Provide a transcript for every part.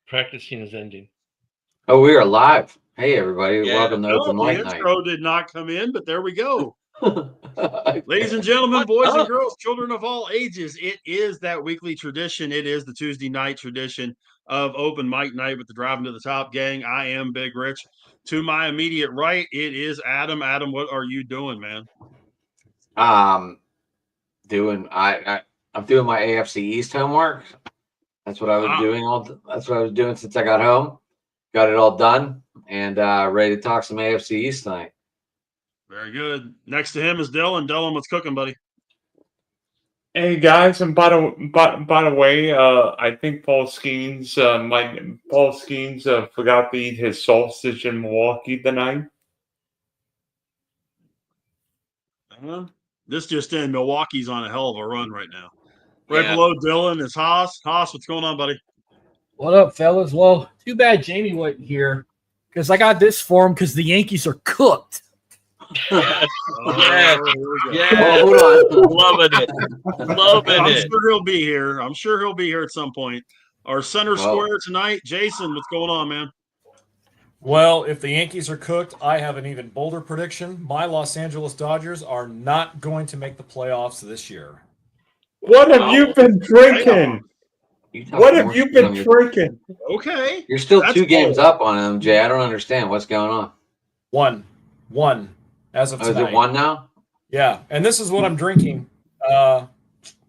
Practicing is ending. Oh, we are live. Hey, everybody. Yeah. Welcome to Open The Mic Night. intro did not come in, but there we go. Ladies and gentlemen, boys and girls, children of all ages, it is that weekly tradition. It is the Tuesday night tradition of Open Mic Night with the Driving to the Top gang. I am Big Rich. To my immediate right, it is Adam. Adam, what are you doing, man? I'm doing my AFC East homework. That's what I was doing that's what I was doing since I got home. Got it all done and ready to talk some AFC East tonight. Very good. Next to him is Dylan. Dylan, what's cooking, buddy? Hey guys, and by the way, I think Paul Skeens forgot to eat his sausage in Milwaukee tonight. This just in, Milwaukee's on a hell of a run right now. Right below Dylan is Haas. Haas, what's going on, buddy? What up, fellas? Well, too bad Jamie wasn't here because I got this for him because the Yankees are cooked. Yeah. Hold on. Loving it. I'm sure he'll be here. I'm sure he'll be here at some point. Our center square tonight, Jason, what's going on, man? Well, if the Yankees are cooked, I have an even bolder prediction. My Los Angeles Dodgers are not going to make the playoffs this year. What have you been drinking? What have you been drinking? Okay. You're still 2 games up on them, Jay. I don't understand what's going on. One as of tonight. Is it 1 now? Yeah, and this is what I'm drinking.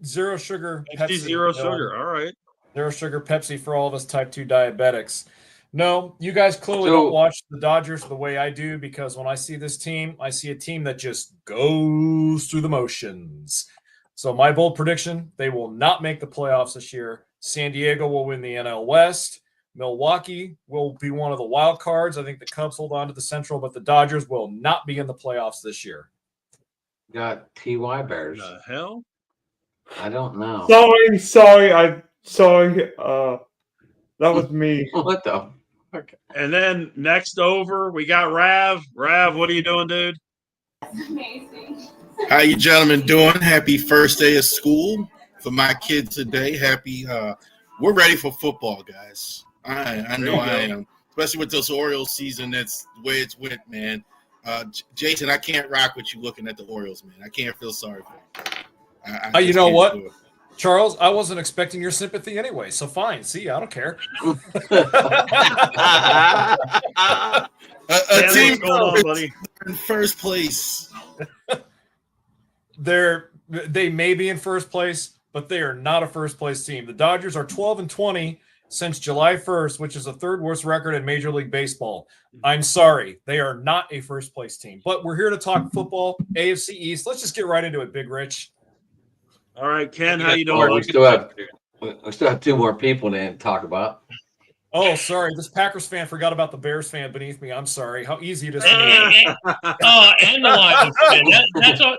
Zero sugar Pepsi. Zero sugar. All right. Zero sugar Pepsi for all of us type 2 diabetics. No, you guys clearly don't watch the Dodgers the way I do because when I see this team, I see a team that just goes through the motions. So my bold prediction, they will not make the playoffs this year. San Diego will win the NL West. Milwaukee will be one of the wild cards. I think the Cubs hold on to the Central, but the Dodgers will not be in the playoffs this year. Got TY Bears. The hell? I don't know. Sorry. That was me. What the? Okay. And then next over, we got Rav. Rav, what are you doing, dude? Amazing. How you gentlemen doing? Happy first day of school for my kids today. Happy we're ready for football, guys. I know I am. Especially with this Orioles season, that's the way it's went, man. Jason, I can't rock with you looking at the Orioles, man. I can't feel sorry for you. You know what? Charles, I wasn't expecting your sympathy anyway, so fine. See, I don't care. A team in first place. They may be in first place, but they are not a first place team. The Dodgers are 12-20 since July 1st, which is the 3rd worst record in Major League Baseball. I'm sorry, they are not a first place team. But we're here to talk football, AFC East. Let's just get right into it, Big Rich. All right, Ken, how you doing? We still have 2 more people to talk about. Oh, sorry. This Packers fan forgot about the Bears fan beneath me. I'm sorry. How easy it is for me. And the Lions fan.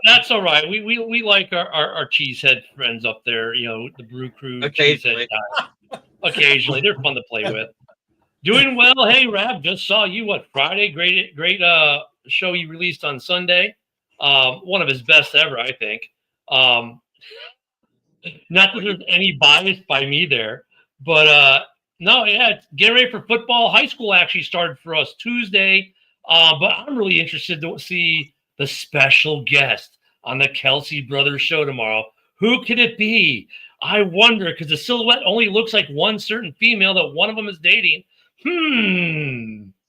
That's all right. We like our cheesehead friends up there. You know, the Brew Crew. Occasionally. Occasionally, they're fun to play with. Doing well. Hey, Rab, just saw you Friday. Great show you released on Sunday. One of his best ever, I think. Not that there's any bias by me there, but no, yeah, getting ready for football. High school actually started for us Tuesday, but I'm really interested to see the special guest on the Kelsey Brothers show tomorrow. Who could it be? I wonder, because the silhouette only looks like one certain female that one of them is dating.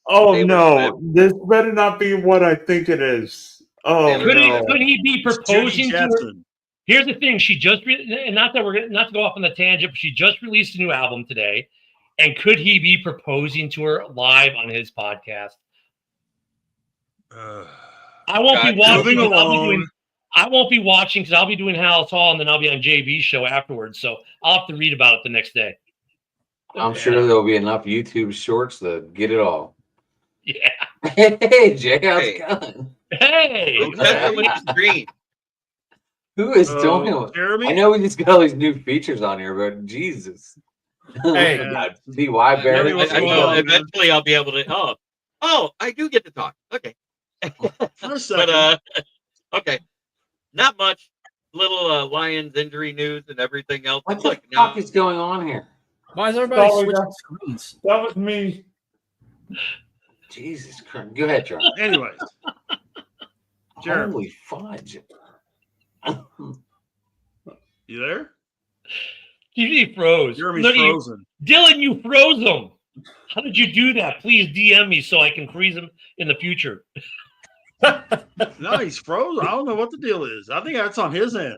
Oh, no. This better not be what I think it is. Oh, could he be proposing to her? Here's the thing. She just not to go off on the tangent, but she just released a new album today. And could he be proposing to her live on his podcast? I won't be watching. I won't be watching because I'll be doing Hal Tall, and then I'll be on JB's show afterwards. So I'll have to read about it the next day. I'm sure there'll be enough YouTube shorts to get it all. Yeah. Hey, Jay, how's it going? Hey. Green. Who is doing it? Jeremy? I know we just got all these new features on here, but Jesus. Hey, T.Y. Barry. Eventually, I'll be able to. Oh, I do get to talk. Okay. For a second. But okay, not much. Little Lions injury news and everything else. What the fuck is going on here? Why is everybody Sorry, switching that- screens? That was me. Jesus Christ. Go ahead, Charlie. Anyways, Jeremy, Holy fudge. you there? He froze. Jeremy's Look at you. frozen. Dylan, you froze him. How did you do that? Please DM me so I can freeze him in the future. No, he's frozen. I don't know what the deal is. I think that's on his end.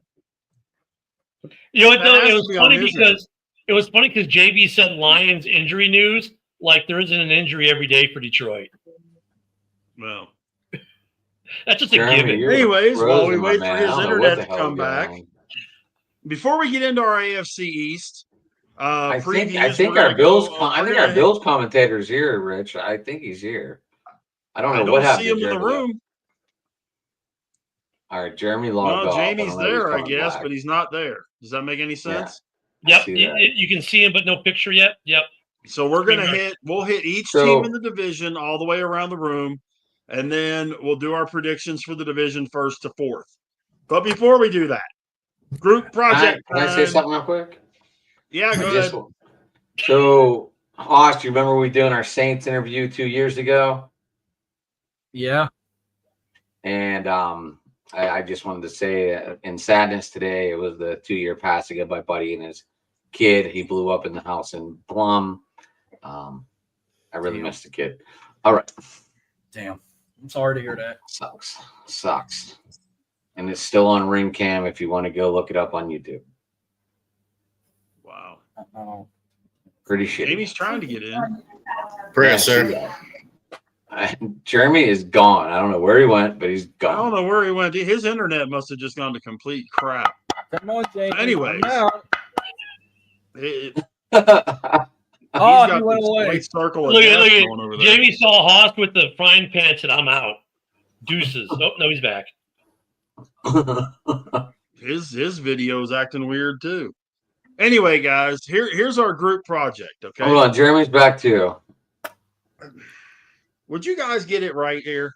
You know what, That though? has It to was be on funny his because it was funny because JB said Lions injury news. Like there isn't an injury every day for Detroit. Well, That's just a Jeremy, given. you're anyways, while we frozen, my wait for man. I his don't know what internet the to hell come is going back, on. before we get into our AFC East I previews, think we're our gonna Bills. go- I we're think gonna our Bills commentator's here, Rich. I think he's here. I don't I know don't what happened see him to in the Jeremy. room. All right, Jeremy logged No, off. Jamie's I don't know if he's there, I coming guess, back. but he's not there. Does that make any sense? Yep, see you, that. you can see him, but no picture yet. Yep. So we're gonna Pretty much. we'll hit each So- team in the division all the way around the room, and then we'll do our predictions for the division first to fourth. But before we do that, group project. Can I say time. something real quick? Yeah, I go just- ahead. So, Hoss, you remember we doing our Saints interview 2 years ago? Yeah. And I just wanted to say, in sadness today, it was the 2-year passing of my buddy and his kid. He blew up in the house in Blum. I really missed the kid. All right. Damn. I'm sorry to hear that. Sucks. And it's still on Ring Cam if you want to go look it up on YouTube. Wow. Pretty shitty. Jamie's trying to get in. Prayer, Yeah, sir. see that. Jeremy is gone. I don't know where he went, but he's I gone. don't know where he went. His internet must have just gone to complete crap. Come on, Jamie. Anyways. I'm out. He's Oh, got he went this away. white circle of Look at death look going over at there. Jamie saw Haas with the frying pan and said, "I'm out." Deuces. Oh no, he's back. His video is acting weird too. Anyway, guys, here's our group project. Okay, Hold on, Jeremy's back too. would you guys get it right here?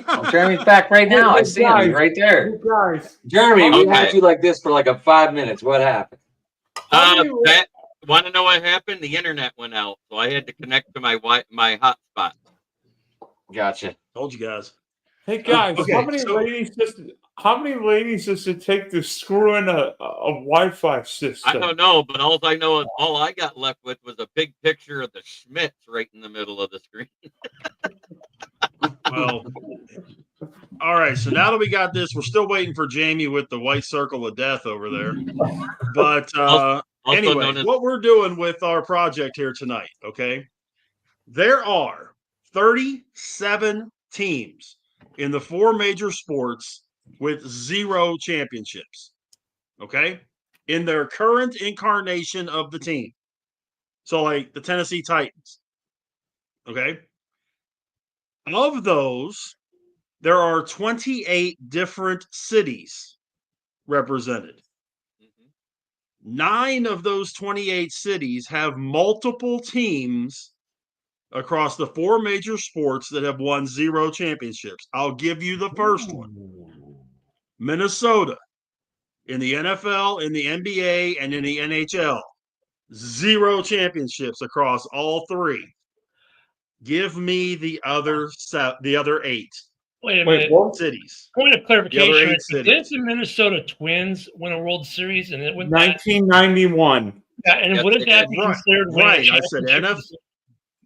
Oh, Jeremy's back right now. I see him. He's right there. Guys, Jeremy, we Okay. had you like this for like 5 minutes. What happened? That want to know what happened? The internet went out, so I had to connect to my hotspot. Gotcha. Told you guys. hey guys, Okay, how many so- ladies does it take to screw in a Wi-Fi system? I don't know, but all I got left with was a big picture of the Schmitz right in the middle of the screen. Well, all right. So now that we got this, we're still waiting for Jamie with the white circle of death over there. But Also anyway, known as what we're doing with our project here tonight, okay? There are 37 teams in the 4 major sports with 0 championships, okay? In their current incarnation of the team. So, like the Tennessee Titans, okay? Of those, there are 28 different cities represented. 9 of those 28 cities have multiple teams across the 4 major sports that have won 0 championships. I'll give you the first one. Minnesota in the NFL, in the NBA, and in the NHL. 0 championships across all 3. Give me the other 8 Wait a Wait, minute. what? cities. Point of clarification: 8 didn't cities. the Minnesota Twins win a World Series and it went back? 1991. Yeah, and Yes, wouldn't they that did. be Right, considered winning a right. I said championship?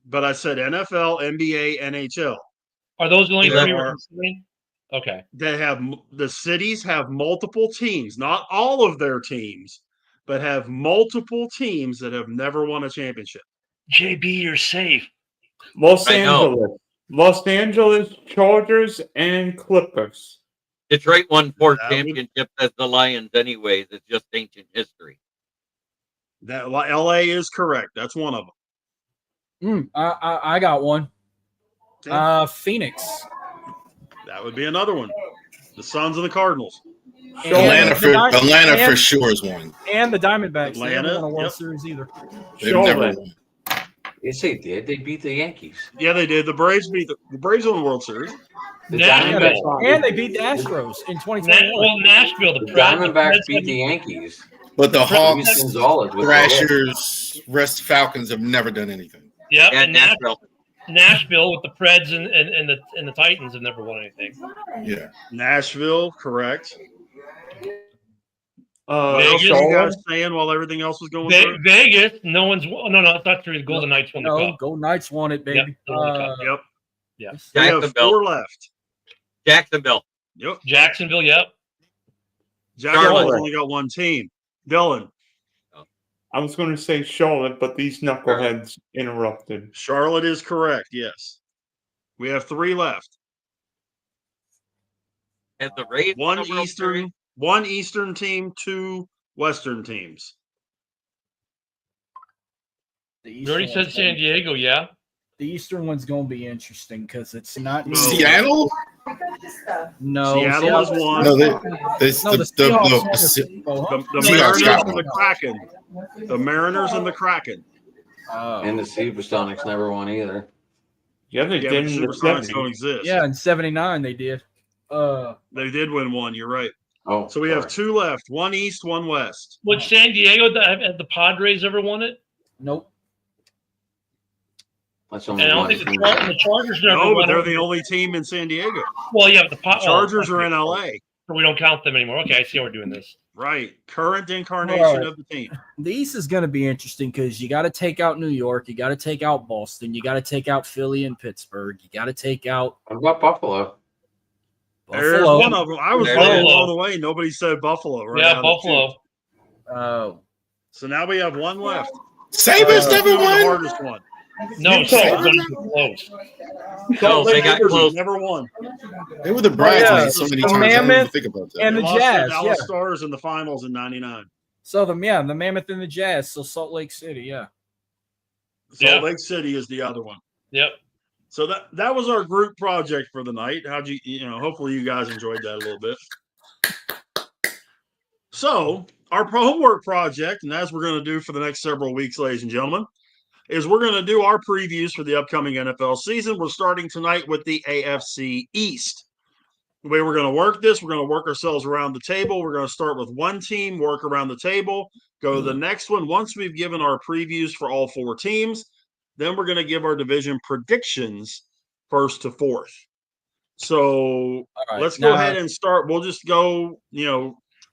But I said NFL, NBA, NHL. Are those the only There 3 we're are- considering? Okay. That have the cities have multiple teams, not all of their teams, but have multiple teams that have never won a championship. JB, you're safe. Los I know. Angeles. Los Angeles Chargers and Clippers. Detroit won 4 That would- championships as the Lions, anyways. It's just ancient history. That LA is correct. That's one of them. I got one. Phoenix. That would be another one. The Suns and the Cardinals. Atlanta And- for sure is one. And the Diamondbacks. They Atlanta, haven't won a World yep. Series either. They've never Charlotte. won. Yes, they did. They beat the Yankees. Yeah, they did. The Braves beat the Braves won the World Series. The Nashville. Diamondbacks, And they beat the Astros in 2021. Nashville, the the Preds Diamondbacks beat the Yankees. But the Hawks, Gonzalez with the Thrashers, Rest Falcons have never done anything. Yep, And Nashville. Nashville with the Preds and the Titans have never won anything. Yeah. Nashville, correct. Vegas. What else were you guys saying while everything else was going through? Vegas, no one's no, it's not true. The Golden Knights won the cup. Golden Knights won it, baby. Yep. Yeah. We have 4 left. Jacksonville. Yep. Jacksonville, yep. Jacksonville's only got 1 team. Dylan. I was going to say Charlotte, but these knuckleheads interrupted. Charlotte is correct, yes. We have 3 left. And the Rays. One Eastern team, 2 Western teams. You already said San Diego, yeah. The Eastern one's going to be interesting because it's not Seattle. No, Seattle is one. No, the Mariners and the Kraken. The Mariners and the Kraken. And the Supersonics never won either. Yeah, they did. The Supersonics don't exist. Yeah, in '79 they did. They did win 1. You're right. Oh, so we have 2 left. 1 East, 1 West. Would San Diego have the Padres ever won it? Nope. That's and I don't think the Chargers never won. No, but they're the only team in San Diego. Well, yeah, but the Chargers are in LA. We don't count them anymore. Okay, I see how we're doing this. Right. Current incarnation of the team. The East is going to be interesting because you got to take out New York. You got to take out Boston. You got to take out Philly and Pittsburgh. You got to take out. What about Buffalo? There's one of them. I was blown away. Nobody said Buffalo. Right? Yeah, Buffalo. Oh. So now we have 1 left. Sabres never won. The hardest one. No, Sabres close. No, they got close. Never won. They were the bridesmaids so many times. I didn't even think about that. And the Jazz. Jazz. Dallas Stars in the finals in '99. So the Mammoth and the Jazz. So Salt Lake City, yeah. Salt Lake City is the other one. Yep. So that was our group project for the night. How'd you hopefully you guys enjoyed that a little bit. So our homework project, and as we're going to do for the next several weeks, ladies and gentlemen, is we're going to do our previews for the upcoming NFL season. We're starting tonight with the AFC East. The way we're going to work this, we're going to work ourselves around the table. We're going to start with one team, work around the table, go to the next one. Once we've given our previews for all 4 teams, then we're going to give our division predictions 1st to 4th. So let's go ahead and start. We'll just go,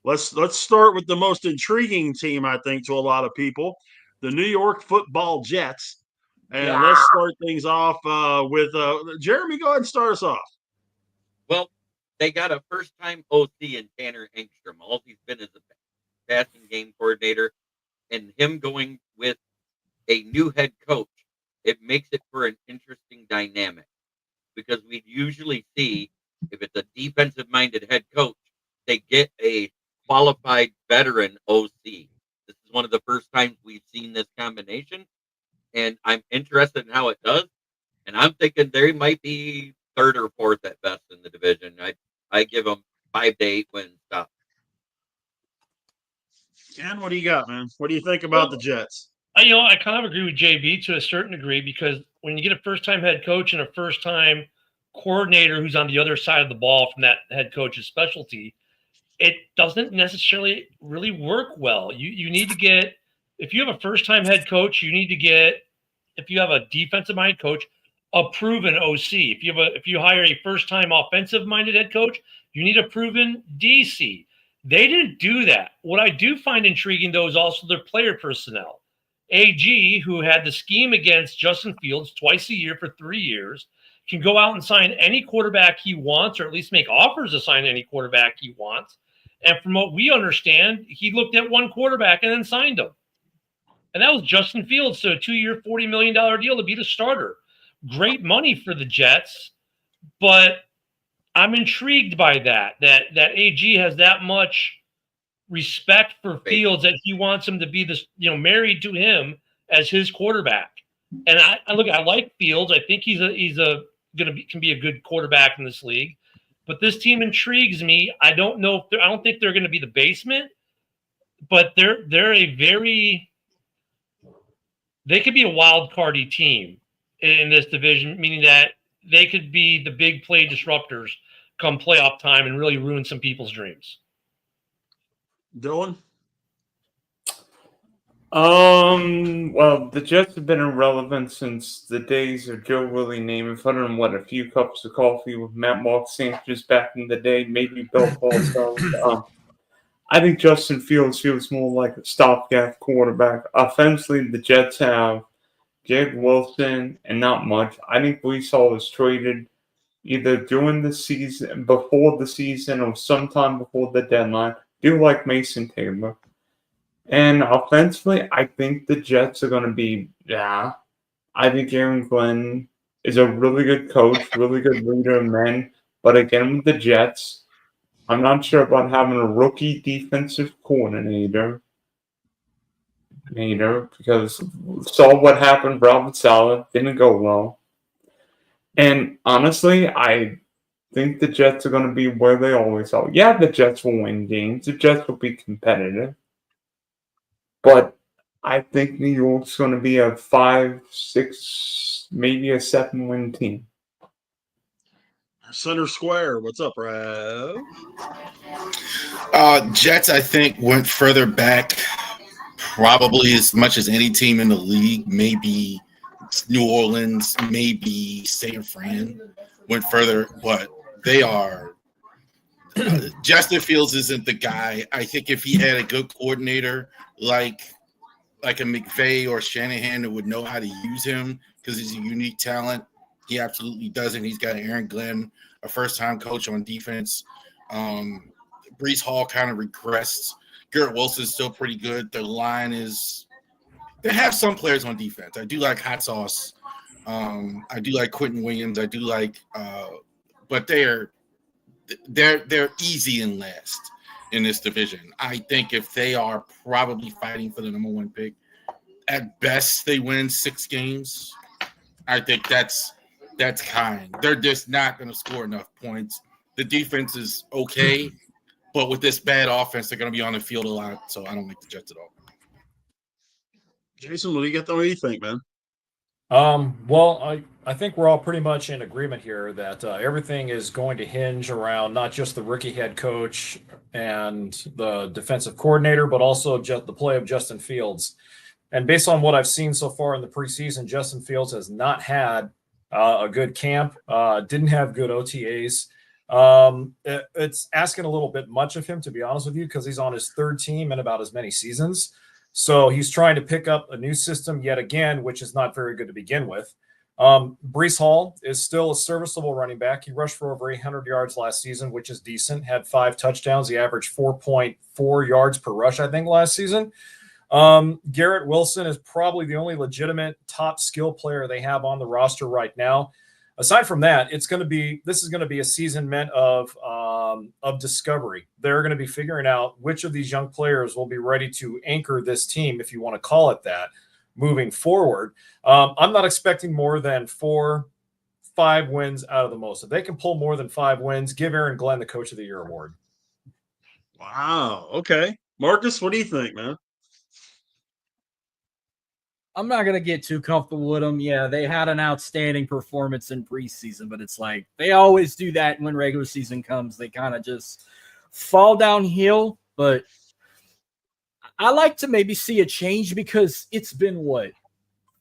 let's start with the most intriguing team, I think, to a lot of people, the New York Football Jets. And let's start things off with Jeremy. Go ahead and start us off. Well, they got a first-time OC in Tanner Engstrom. All he's been is a passing game coordinator, and him going with a new head coach, it makes it for an interesting dynamic because we usually see if it's a defensive-minded head coach, they get a qualified veteran OC. This is one of the first times we've seen this combination, and I'm interested in how it does. And I'm thinking they might be 3rd or 4th at best in the division. I give them 5 to 8 wins. Stop. Ken, what do you got, man? What do you think about the Jets? I kind of agree with JB to a certain degree because when you get a first-time head coach and a first-time coordinator who's on the other side of the ball from that head coach's specialty, it doesn't necessarily really work well. You need to get, if you have a first-time head coach, you need to get, if you have a defensive-minded coach, a proven OC. If you hire a first-time offensive-minded head coach, you need a proven DC. They didn't do that. What I do find intriguing, though, is also their player personnel. AG, who had the scheme against Justin Fields twice a year for 3 years, can go out and sign any quarterback he wants, or at least make offers to sign any quarterback he wants. And from what we understand, he looked at one quarterback and then signed him. And that was Justin Fields. So a 2-year, $40 million deal to be the starter. Great money for the Jets, but I'm intrigued by that AG has that much respect for Fields that he wants him to be this, married to him as his quarterback. And I like Fields. I think can be a good quarterback in this league. But this team intrigues me. I don't think they're going to be the basement, but they could be a wild cardy team in this division, meaning that they could be the big play disruptors come playoff time and really ruin some people's dreams. Dylan? Well, the Jets have been irrelevant since the days of Joe Willie Namath. Other than a few cups of coffee with Matt Mark sandwiches back in the day, maybe Bill Parcells. I think Justin Fields feels more like a stopgap quarterback. Offensively, the Jets have Garrett Wilson and not much. I think Brees Hall was traded either during the season, before the season, or sometime before the deadline. Do like Mason Taylor. And offensively, I think the Jets are going to be, I think Aaron Glenn is a really good coach, really good leader of men. But again, with the Jets, I'm not sure about having a rookie defensive coordinator. Because saw what happened, Robert Saleh, didn't go well. And honestly, I think the Jets are going to be where they always are. Yeah, the Jets will win games. The Jets will be competitive. But I think New York's going to be a 5, 6, maybe a 7-win team. Center Square, what's up, Rav? Jets, I think, went further back probably as much as any team in the league. Maybe New Orleans, maybe San Fran went further, but they are. Justin Fields isn't the guy. I think if he had a good coordinator like a McVay or Shanahan that would know how to use him because he's a unique talent, he absolutely doesn't. He's got Aaron Glenn, a first-time coach on defense. Brees Hall kind of regressed. Garrett Wilson's still pretty good. The line is – they have some players on defense. I do like Hot Sauce. I do like Quentin Williams. I do like but they're easy and last in this division. I think if they are probably fighting for the number 1 pick, at best they win 6 games. I think that's kind. They're just not going to score enough points. The defense is okay, but with this bad offense, they're going to be on the field a lot. So I don't like the Jets at all. Jason, what do you think, man? Well, I think we're all pretty much in agreement here that everything is going to hinge around not just the rookie head coach and the defensive coordinator, but also just the play of Justin Fields. And based on what I've seen so far in the preseason, Justin Fields has not had a good camp, didn't have good OTAs. It's asking a little bit much of him, to be honest with you, because he's on his 3rd team in about as many seasons. So he's trying to pick up a new system yet again, which is not very good to begin with. Brees Hall is still a serviceable running back. He rushed for over 800 yards last season, which is decent. Had 5 touchdowns. He averaged 4.4 yards per rush, I think, last season. Garrett Wilson is probably the only legitimate top skill player they have on the roster right now. Aside from that, this is going to be a season meant of discovery. They're going to be figuring out which of these young players will be ready to anchor this team, if you want to call it that, moving forward. I'm not expecting more than 4-5 wins out of the most. If they can pull more than 5 wins, give Aaron Glenn the Coach of the Year award. Wow. Okay. Marcus, what do you think, man? I'm not going to get too comfortable with them. Yeah, they had an outstanding performance in preseason, but it's like they always do that when regular season comes. They kind of just fall downhill. But I like to maybe see a change because it's been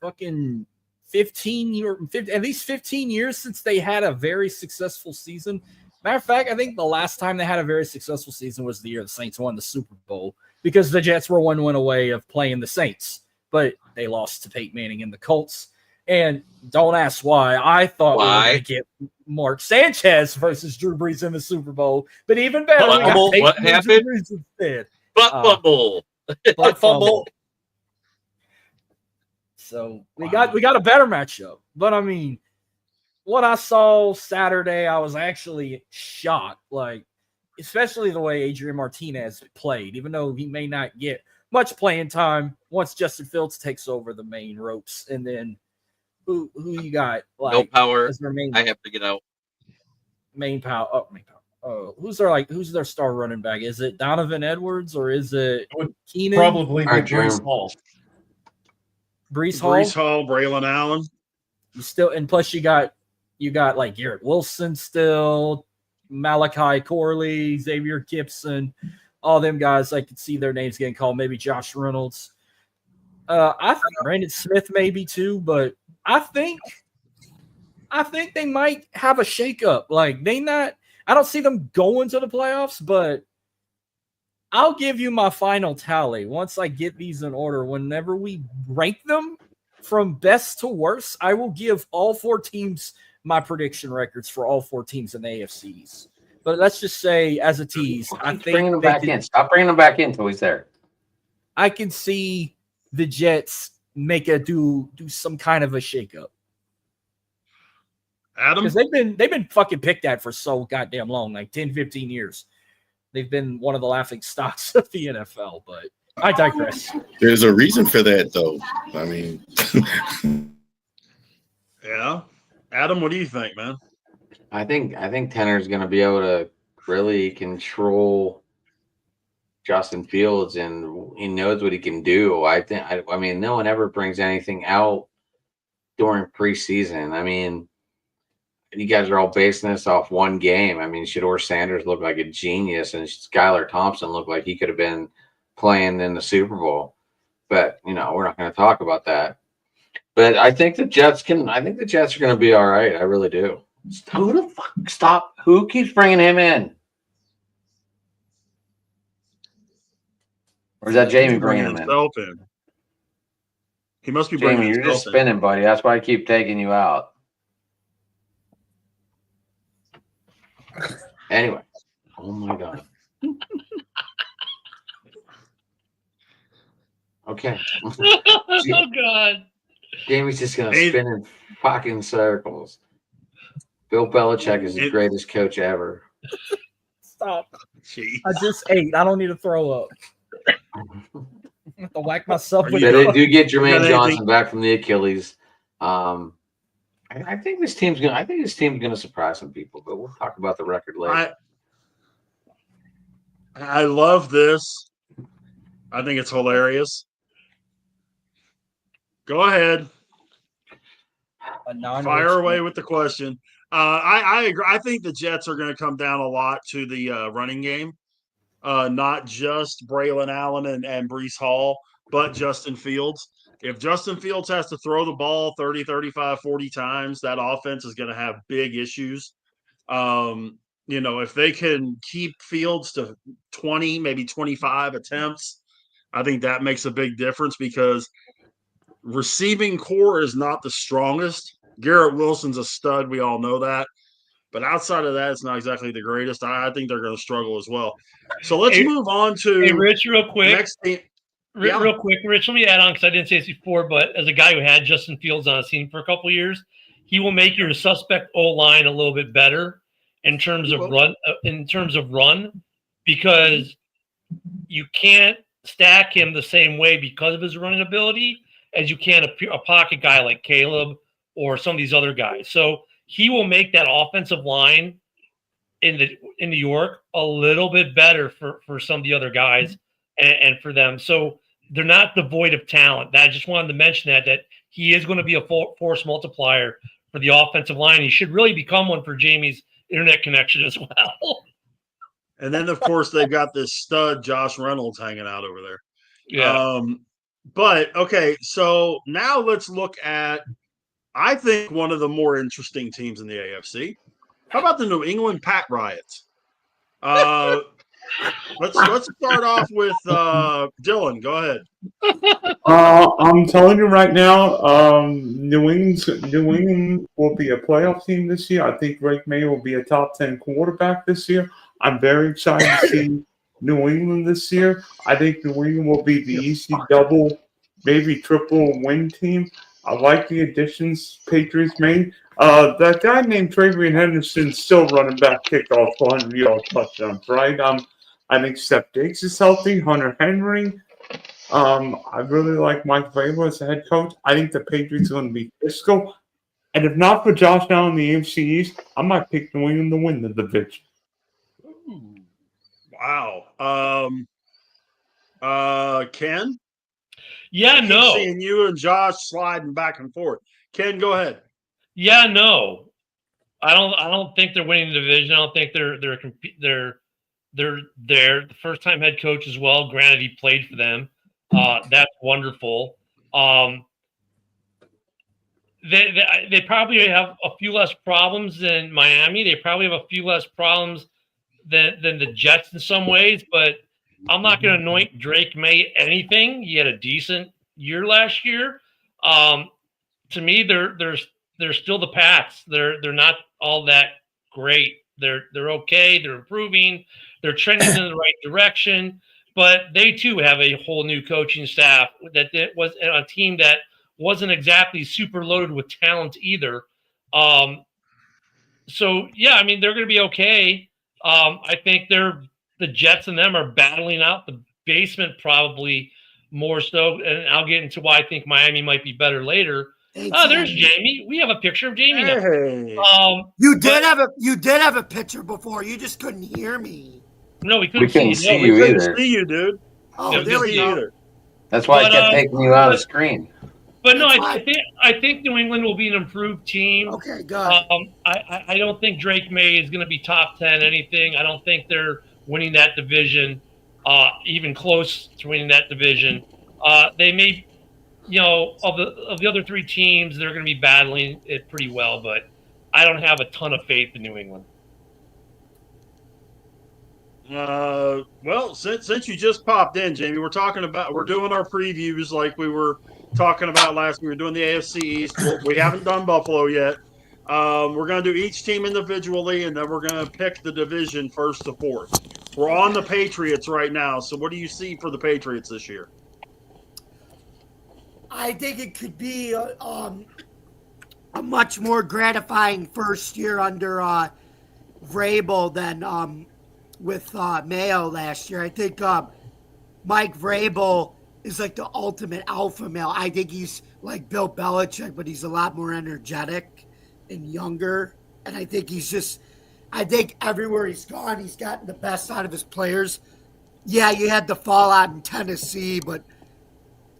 fucking 15 years, at least 15 years since they had a very successful season. Matter of fact, I think the last time they had a very successful season was the year the Saints won the Super Bowl because the Jets were 1 win away of playing the Saints. But they lost to Peyton Manning and the Colts. And don't ask why. I thought we were going to get Mark Sanchez versus Drew Brees in the Super Bowl. But even better, we got Peyton what happened? Drew Brees instead. Fumble. Butt fumble. So we got a better matchup. But I mean, what I saw Saturday, I was actually shocked. Like, especially the way Adrian Martinez played, even though he may not get much playing time once Justin Fields takes over the main ropes. And then who you got? Like, no power. Main, I have to get out. Main power. Who's their star running back? Is it Donovan Edwards or is it Keenan? Probably Brees Hall. Brees Hall, Braylon Allen. And plus you got like Garrett Wilson still, Malachi Corley, Xavier Gibson. All them guys, I could see their names getting called. Maybe Josh Reynolds. I think Brandon Smith maybe too, but I think they might have a shakeup. Like I don't see them going to the playoffs, but I'll give you my final tally once I get these in order. Whenever we rank them from best to worst, I will give all 4 teams my prediction records for all 4 teams in the AFC East. But let's just say, as a tease, I think bringing them back in. Stop bringing them back in until he's there. I can see the Jets do some kind of a shakeup. Adam? Because they've been fucking picked at for so goddamn long, like 10, 15 years. They've been one of the laughing stocks of the NFL, but I digress. There's a reason for that, though. I mean, Yeah. Adam, what do you think, man? I think Tanner's going to be able to really control Justin Fields, and he knows what he can do. I mean, no one ever brings anything out during preseason. I mean, you guys are all basing this off one game. I mean, Shedeur Sanders looked like a genius, and Skylar Thompson looked like he could have been playing in the Super Bowl. But, we're not going to talk about that. But I think the Jets are going to be all right. I really do. Who the fuck? Stop. Who keeps bringing him in? Or is that Jamie bringing him in? He must be bringing Jamie, you're just spinning, buddy. That's why I keep taking you out. Anyway. Oh, my God. Okay. Oh, God. Jamie's just going to spin in fucking circles. Bill Belichick is the greatest coach ever. Stop. Jeez. I just ate. I don't need to throw up. I have to whack myself with They do get Jermaine Johnson back from the Achilles. I think this team's gonna surprise some people, but we'll talk about the record later. I love this. I think it's hilarious. Go ahead. Fire away with the question. I agree. I think the Jets are going to come down a lot to the running game. Not just Braylon Allen and Breece Hall, but Justin Fields. If Justin Fields has to throw the ball 30, 35, 40 times, that offense is going to have big issues. If they can keep Fields to 20, maybe 25 attempts, I think that makes a big difference because receiving core is not the strongest. Garrett Wilson's a stud. We all know that. But outside of that, it's not exactly the greatest. I think they're going to struggle as well. So let's move on to Rich, real quick. Next team. Real quick, Rich, let me add on because I didn't say this before, but as a guy who had Justin Fields on his team for a couple of years, he will make your suspect O-line a little bit better in terms of run, because you can't stack him the same way because of his running ability as you can a pocket guy like Caleb or some of these other guys. So he will make that offensive line in New York a little bit better for some of the other guys and for them. So they're not devoid of talent. I just wanted to mention that he is going to be a force multiplier for the offensive line. He should really become one for Jamie's internet connection as well. And then, of course, they've got this stud Josh Reynolds hanging out over there. Yeah. But, okay, so now let's look at, I think, one of the more interesting teams in the AFC. How about the New England Pat Riots? Let's start off with Dylan. Go ahead. I'm telling you right now, New England will be a playoff team this year. I think Drake May will be a top 10 quarterback this year. I'm very excited to see New England this year. I think New England will be the easy double, maybe triple win team. I like the additions Patriots made. That guy named Travion Henderson still running back kickoff for 100-yard touchdowns, right? I think Steph Diggs is healthy. Hunter Henry. I really like Mike Vrabel as a head coach. I think the Patriots are going to be fiscal. And if not for Josh Allen in the AFC East, I might pick New England to win the division. Wow. Ken? Yeah, I keep no. seeing you and Josh sliding back and forth. Ken, go ahead. Yeah, no. I don't think they're winning the division. I don't think they're the first time head coach as well. Granted, he played for them. That's wonderful. They probably have a few less problems than Miami. They probably have a few less problems than the Jets in some ways, but I'm not going to anoint Drake May anything. He had a decent year last year. To me, they're still the Pats. They're not all that great. They're okay. They're improving. They're trending in the right direction. But they too have a whole new coaching staff that was a team that wasn't exactly super loaded with talent either. So yeah, I mean they're going to be okay. I think the Jets and them are battling out the basement probably more so, and I'll get into why I think Miami might be better later. Oh, there's Jamie. We have a picture of Jamie now. Hey. You did have a picture before. You just couldn't hear me. No, we We couldn't couldn't see see you. you We couldn't either. see you, dude. Oh, Yeah, there we go. Either. That's why I But, kept taking you out of the screen. But no, That's I think New England will be an improved team. Okay, good. I don't think Drake May is going to be top 10 anything. I don't think they're winning that division, even close to winning that division. They may, of the other three teams, they're going to be battling it pretty well, but I don't have a ton of faith in New England. Well, since you just popped in, Jamie, we're doing our previews like we were talking about last week. We were doing the AFC East. We haven't done Buffalo yet. We're going to do each team individually, and then we're going to pick the division first to fourth. We're on the Patriots right now. So what do you see for the Patriots this year? I think it could be a much more gratifying first year under Vrabel than with Mayo last year. I think Mike Vrabel is like the ultimate alpha male. I think he's like Bill Belichick, but he's a lot more energetic and younger. And I think I think everywhere he's gone, he's gotten the best out of his players. Yeah, you had the fallout in Tennessee, but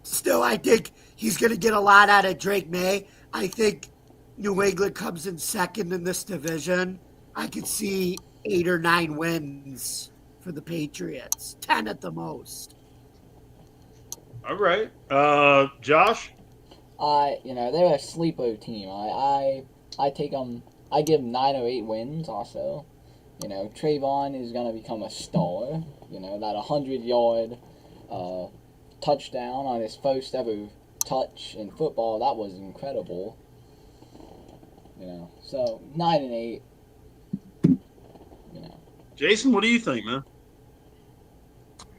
still, I think he's going to get a lot out of Drake May. I think New England comes in second in this division. I could see 8 or 9 wins for the Patriots, 10 at the most. All right, Josh. They're a sleeper team. I take them. I give them 9 or 8 wins. Also, Trayvon is gonna become a star. That 100-yard touchdown on his first ever touch in football, that was incredible. So 9 and 8. Jason, what do you think, man?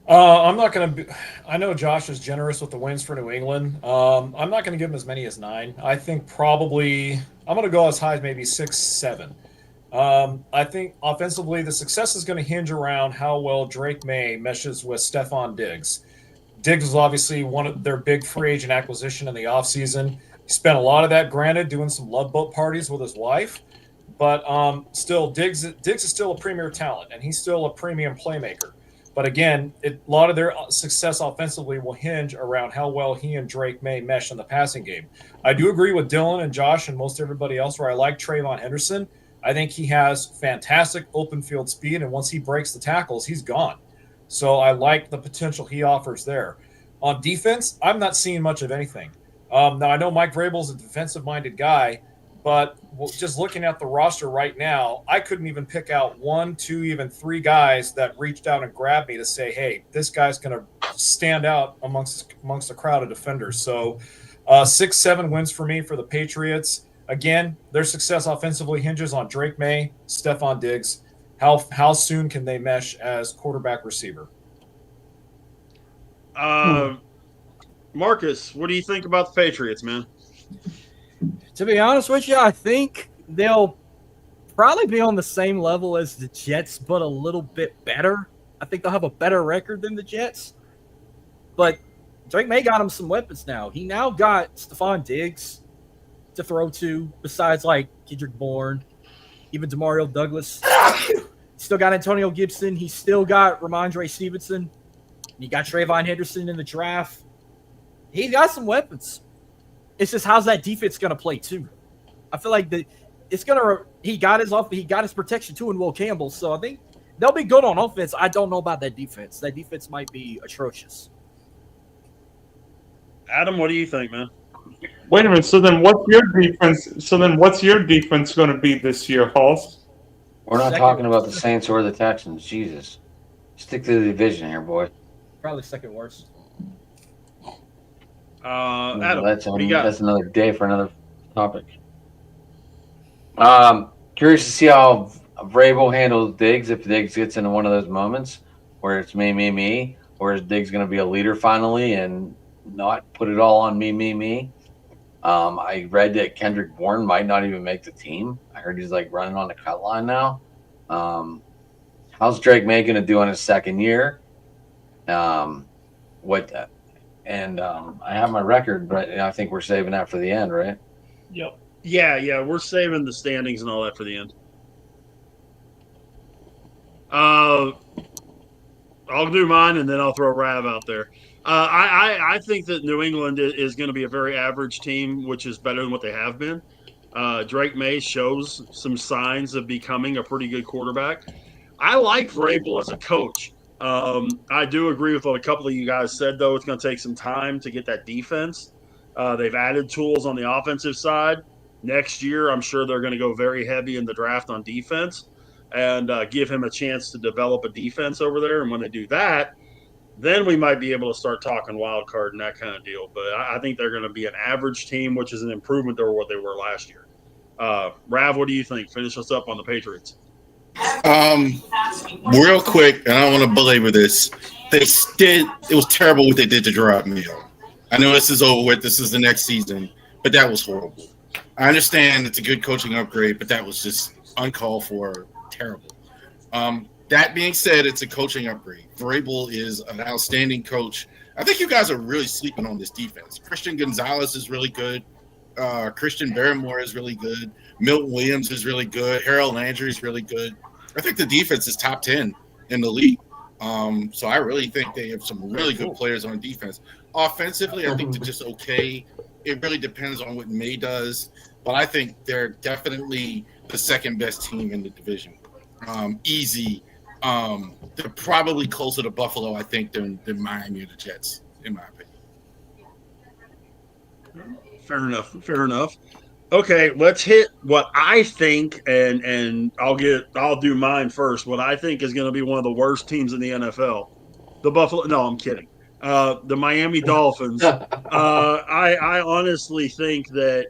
I'm not going to – I know Josh is generous with the wins for New England. I'm not going to give him as many as 9. I think probably – I'm going to go as high as maybe 6, 7. I think offensively the success is going to hinge around how well Drake May meshes with Stephon Diggs. Diggs was obviously one of their big free agent acquisition in the offseason. He spent a lot of that, granted, doing some love boat parties with his wife. But still, Diggs is still a premier talent, and he's still a premium playmaker. But again, a lot of their success offensively will hinge around how well he and Drake May mesh in the passing game. I do agree with Dylan and Josh and most everybody else where I like Trayvon Henderson. I think he has fantastic open field speed, and once he breaks the tackles, he's gone. So I like the potential he offers there. On defense, I'm not seeing much of anything. Now, I know Mike Vrabel's a defensive-minded guy, but just looking at the roster right now, I couldn't even pick out 1, 2, even 3 guys that reached out and grabbed me to say, hey, this guy's going to stand out amongst a crowd of defenders. So 6, 7 wins for me for the Patriots. Again, their success offensively hinges on Drake May, Stephon Diggs. How soon can they mesh as quarterback receiver? Marcus, what do you think about the Patriots, man? To be honest with you, I think they'll probably be on the same level as the Jets, but a little bit better. I think they'll have a better record than the Jets. But Drake May got him some weapons now. He now got Stephon Diggs to throw to, besides like Kendrick Bourne, even Demario Douglas. Still got Antonio Gibson. He's still got Ramondre Stevenson. He got Trayvon Henderson in the draft. He got some weapons. It's just how's that defense going to play too? I feel like he got his protection too in Will Campbell, so I think they'll be good on offense. I don't know about that defense. That defense might be atrocious. Adam, what do you think, man? Wait a minute. So then, what's your defense? So then, what's your defense going to be this year, Halls? We're not Second- talking about the Saints or the Texans. Jesus. Stick to the division here, boy. Probably second worst. Adam, That's, what do you got? that's another day for another topic. Curious to see how Vrabel handles Diggs, if Diggs gets into one of those moments where it's me, or is Diggs going to be a leader finally and not put it all on me? I read that Kendrick Bourne might not even make the team. I heard he's like running on the cut line now. How's Drake May going to do in his second year? I have my record, but I think we're saving that for the end, right? Yep. Yeah, we're saving the standings and all that for the end. I'll do mine, and then I'll throw Rav out there. I think that New England is going to be a very average team, which is better than what they have been. Drake May shows some signs of becoming a pretty good quarterback. I like Vrabel as a coach. I do agree with what a couple of you guys said, though. It's going to take some time to get that defense. They've added tools on the offensive side. Next year, I'm sure they're going to go very heavy in the draft on defense and give him a chance to develop a defense over there. And when they do that, then we might be able to start talking wild card and that kind of deal. But I think they're going to be an average team, which is an improvement over what they were last year. Rav, what do you think? Finish us up on the Patriots. Real quick, and I don't want to belabor this. It was terrible what they did to Gerard Mayo. I know this is over with. This is the next season, but that was horrible. I understand it's a good coaching upgrade, but that was just uncalled for, terrible. That being said, it's a coaching upgrade. Vrabel is an outstanding coach. I think you guys are really sleeping on this defense. Christian Gonzalez is really good. Christian Barrymore is really good. Milton Williams is really good. Harold Landry is really good. I think the defense is top 10 in the league. So I really think they have some really good players on defense. Offensively, I think they're just okay. It really depends on what May does. But I think they're definitely the second best team in the division. Easy. They're probably closer to Buffalo, I think, than Miami or the Jets, in my opinion. Fair enough. Okay, let's hit what I think, and I'll do mine first. What I think is going to be one of the worst teams in the NFL, the Buffalo. No, I'm kidding. The Miami Dolphins. I honestly think that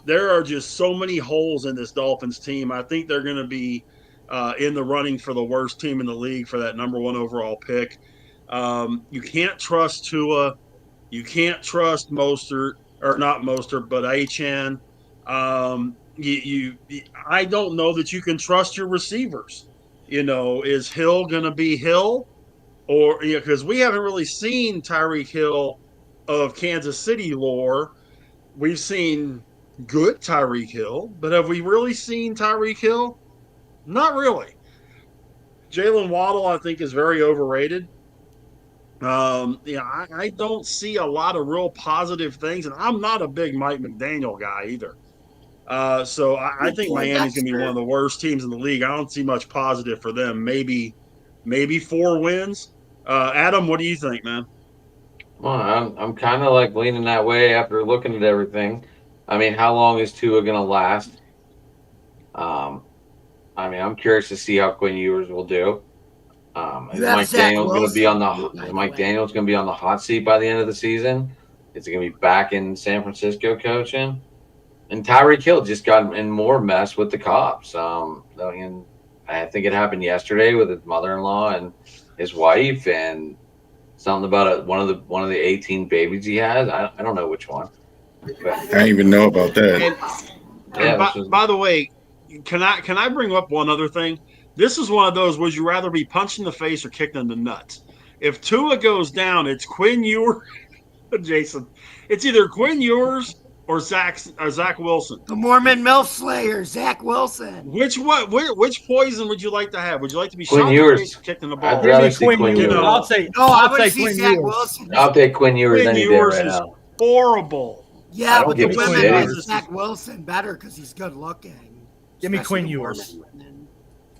there are just so many holes in this Dolphins team. I think they're going to be in the running for the worst team in the league for that number 1 overall pick. You can't trust Tua. You can't trust Mostert, or not Mostert, but Achane. I don't know that you can trust your receivers. Is Hill going to be Hill? Or, because we haven't really seen Tyreek Hill of Kansas City lore. We've seen good Tyreek Hill, but have we really seen Tyreek Hill? Not really. Jalen Waddle, I think, is very overrated. I don't see a lot of real positive things, and I'm not a big Mike McDaniel guy either. So I think Miami's going to be one of the worst teams in the league. I don't see much positive for them. Maybe 4 wins. Adam, what do you think, man? Well, I'm kind of like leaning that way after looking at everything. I mean, how long is Tua going to last? I'm curious to see how Quinn Ewers will do. Is Mike Daniels going to be on the hot seat by the end of the season? Is he going to be back in San Francisco coaching? And Tyreek Hill just got in more mess with the cops. I think it happened yesterday with his mother-in-law and his wife, and something about one of the 18 babies he has. I don't know which one. But, I didn't even know about that. By the way, can I bring up one other thing? This is one of those, would you rather be punched in the face or kicked in the nuts? If Tua goes down, it's Quinn Ewers. Jason, it's either Quinn Ewers or Zach Wilson. The Mormon MILF Slayer, Zach Wilson. Which poison would you like to have? Would you like to be Quinn shot Ewers. in the face or kicked in the balls? I'd rather see Quinn Ewers. I'll say Zach Wilson. I'll take Quinn Ewers any day right now. Horrible. Yeah, but the give a women shit. like Zach Wilson better because he's good looking. Give me Quinn Ewers.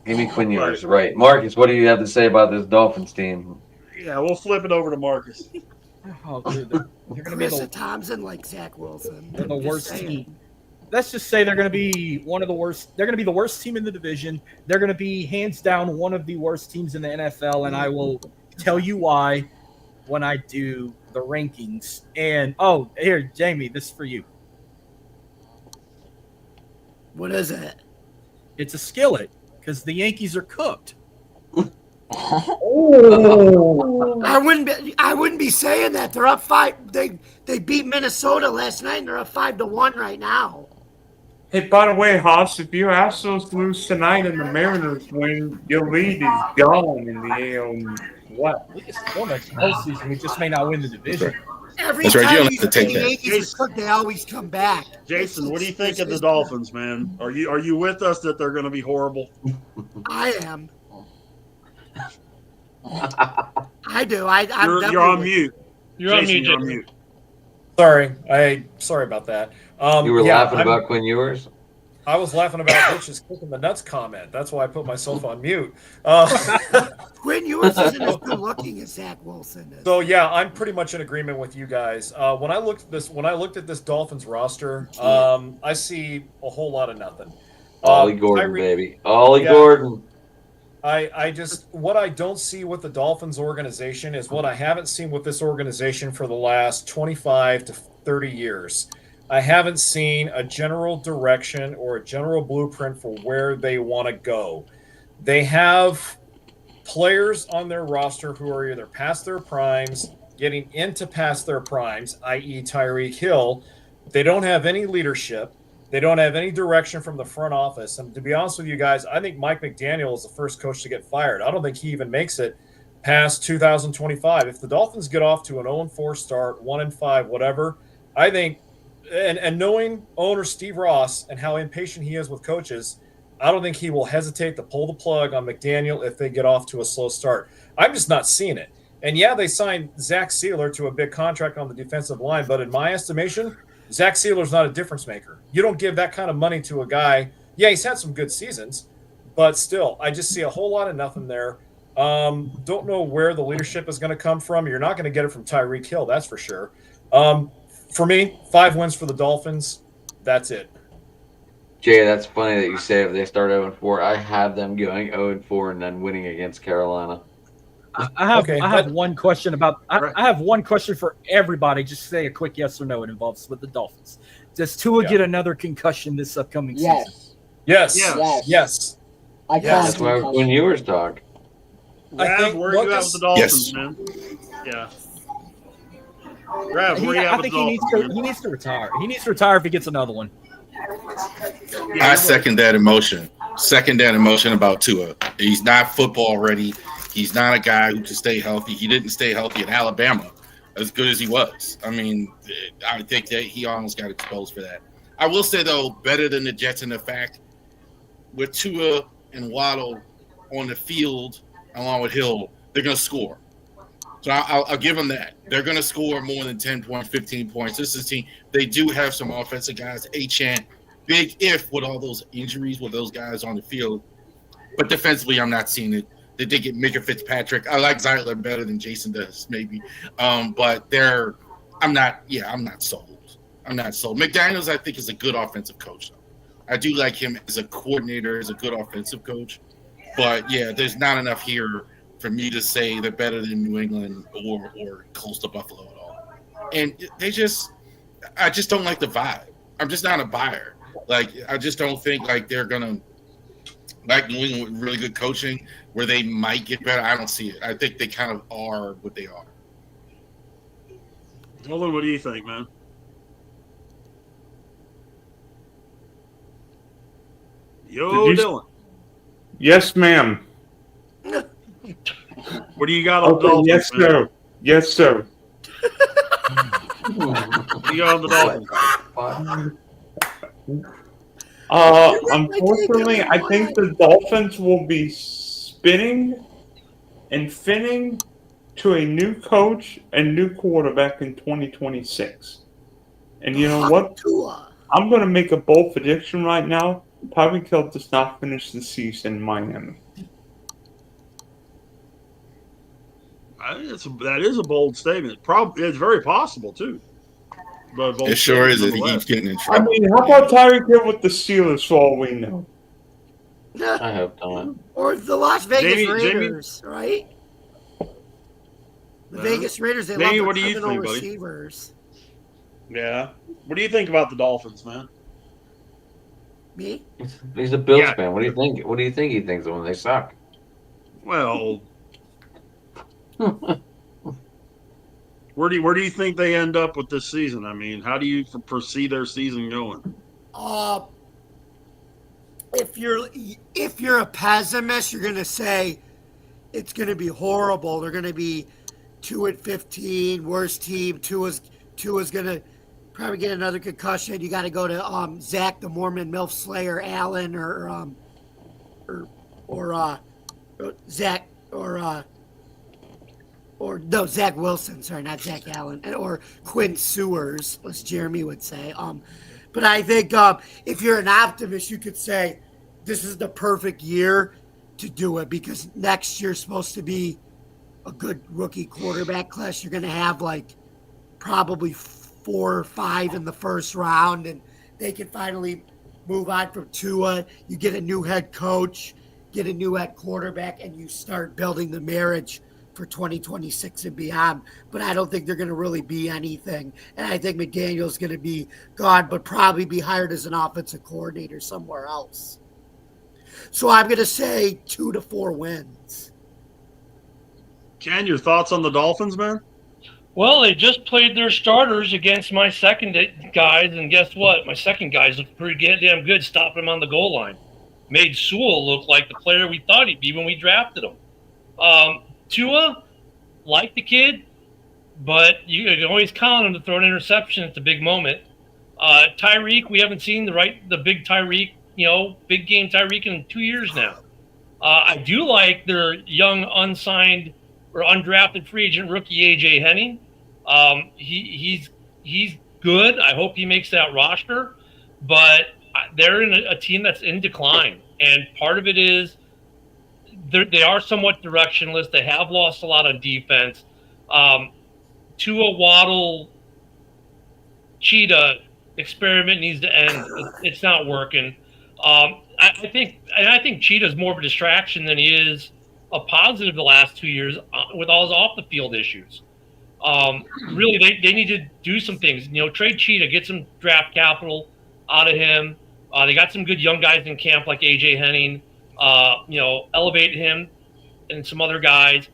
Give me Quinn Ewers, right. Marcus, what do you have to say about this Dolphins team? Yeah, we'll flip it over to Marcus. Oh, dude, they're going to be Chris Thompson like Zach Wilson. They're the Just worst saying. team. Let's just say they're going to be one of the worst. They're going to be the worst team in the division. They're going to be hands down one of the worst teams in the NFL, and I will tell you why when I do the rankings. And here, Jamie, this is for you. What is it? It's a skillet because the Yankees are cooked. I wouldn't be saying that. They're up 5. They beat Minnesota last night, and they're up 5-1 right now. Hey, by the way, Haas, if your Astros lose tonight and the Mariners win, your lead is gone in the AL. What? We can still make the postseason. We just may not win the division. Every That's right. time You don't these have to take that. Yankees are cooked, they always come back. Jason, what do you think of the Dolphins, man? Are you with us that they're going to be horrible? I am. I do. You're on mute. You're on Jason, mute, you're on Jason. mute. Sorry about that. You were laughing about Quinn Ewers? I was laughing about Rich's kicking the nuts comment. That's why I put myself on mute. Quinn Ewers isn't as good looking as Zach Wilson is. So yeah, I'm pretty much in agreement with you guys. When I looked at this Dolphins roster, I see a whole lot of nothing. Ollie Gordon, baby. Ollie Gordon. I just what I don't see with the Dolphins organization is what I haven't seen with this organization for the last 25 to 30 years. I haven't seen a general direction or a general blueprint for where they want to go. They have players on their roster who are either past their primes, getting into past their primes, i.e. Tyreek Hill. They don't have any leadership. They don't have any direction from the front office. And to be honest with you guys, I think Mike McDaniel is the first coach to get fired. I don't think he even makes it past 2025. If the Dolphins get off to an 0-4 start, 1-5, whatever, I think, and knowing owner Steve Ross and how impatient he is with coaches, I don't think he will hesitate to pull the plug on McDaniel if they get off to a slow start. I'm just not seeing it. And yeah, they signed Zach Sealer to a big contract on the defensive line, but in my estimation, Zach Sealer's not a difference maker. You don't give that kind of money to a guy. Yeah, he's had some good seasons, but still, I just see a whole lot of nothing there. Don't know where the leadership is going to come from. You're not going to get it from Tyreek Hill, that's for sure. For me, 5 wins for the Dolphins. That's it. Jay, that's funny that you say if they start 0-4. I have them going 0-4 and then winning against Carolina. I have one question about. I have one question for everybody. Just say a quick yes or no. It involves with the Dolphins. Does Tua get another concussion this upcoming season? Yes. That's why when you were talking. Rav, where are you at with the Dolphins, man? Yeah. Rav, where you at with the Dolphins? He needs to retire. He needs to retire if he gets another one. I second that emotion. About Tua. He's not football ready. He's not a guy who can stay healthy. He didn't stay healthy in Alabama as good as he was. I mean, I think that he almost got exposed for that. I will say, though, better than the Jets in the fact with Tua and Waddle on the field along with Hill, they're going to score. So I'll give them that. They're going to score more than 10 points, 15 points. This is a team. They do have some offensive guys. Achane, big if with all those injuries with those guys on the field. But defensively, I'm not seeing it. They did get Micah Fitzpatrick. I like Zeitler better than Jason does, maybe. But I'm not sold. McDaniels, I think, is a good offensive coach, though. I do like him as a coordinator, as a good offensive coach. But, yeah, there's not enough here for me to say they're better than New England or close to Buffalo at all. And I just don't like the vibe. I'm just not a buyer. Like, I just don't think, like, they're going to, like New England with really good coaching, where they might get better. I don't see it. I think they kind of are what they are. Nolan, what do you think, man? Yo, Dylan. Yes, ma'am. What do you got on the Dolphins? Yes, man? sir. Yes, sir. What do you got on the Dolphins? Unfortunately, I think the Dolphins will be spinning and finning to a new coach and new quarterback in 2026. And you know what? I'm going to make a bold prediction right now. Tyreek Hill does not finish the season in Miami. That is a bold statement. Probably it's very possible too. But a bold It sure is if he nonetheless. keeps getting in I trouble. mean, how about Tyreek Hill with the Steelers for all we know? I hope not. Or the Las Vegas Jamie- Raiders, right? The Vegas Raiders, they Jamie, love what their do you criminal think, buddy? receivers. Yeah. What do you think about the Dolphins, man? Me? He's a Bills Yeah. fan. What do you think? What do you think he thinks of when they suck? Well, where do you think they end up with this season? I mean, how do you foresee their season going? If you're a pessimist, you're gonna say it's gonna be horrible. They're gonna be 2-15, worst team. Tua's gonna probably get another concussion. You got to go to Zach the Mormon MILF Slayer Allen or Zach or Zach Wilson. Sorry, not Zach Allen, or Quinn Sewers, as Jeremy would say. But I think if you're an optimist, you could say this is the perfect year to do it because next year's supposed to be a good rookie quarterback class. You're going to have like probably 4 or 5 in the first round, and they can finally move on from Tua. You get a new head coach, get a new head quarterback, and you start building the marriage for 2026 and beyond. But I don't think they're going to really be anything. And I think McDaniel's going to be gone, but probably be hired as an offensive coordinator somewhere else. So I'm going to say 2 to 4 wins. Ken, your thoughts on the Dolphins, man? Well, they just played their starters against my second guys, and guess what? My second guys looked pretty damn good, stopping him on the goal line. Made Sewell look like the player we thought he'd be when we drafted him. Tua, like the kid, but you can always count on him to throw an interception at the big moment. Tyreek, we haven't seen the big Tyreek, big game Tyreek in 2 years now. I do like their young unsigned or undrafted free agent rookie AJ Henning. He's good. I hope he makes that roster, but they're in a team that's in decline, and part of it is they are somewhat directionless. They have lost a lot on defense. Tua Waddle Cheetah experiment needs to end. It's not working. I think Cheetah's more of a distraction than he is a positive the last 2 years with all his off the field issues. Really, they need to do some things. Trade Cheetah, get some draft capital out of him. They got some good young guys in camp like AJ Henning. Elevate him and some other guys.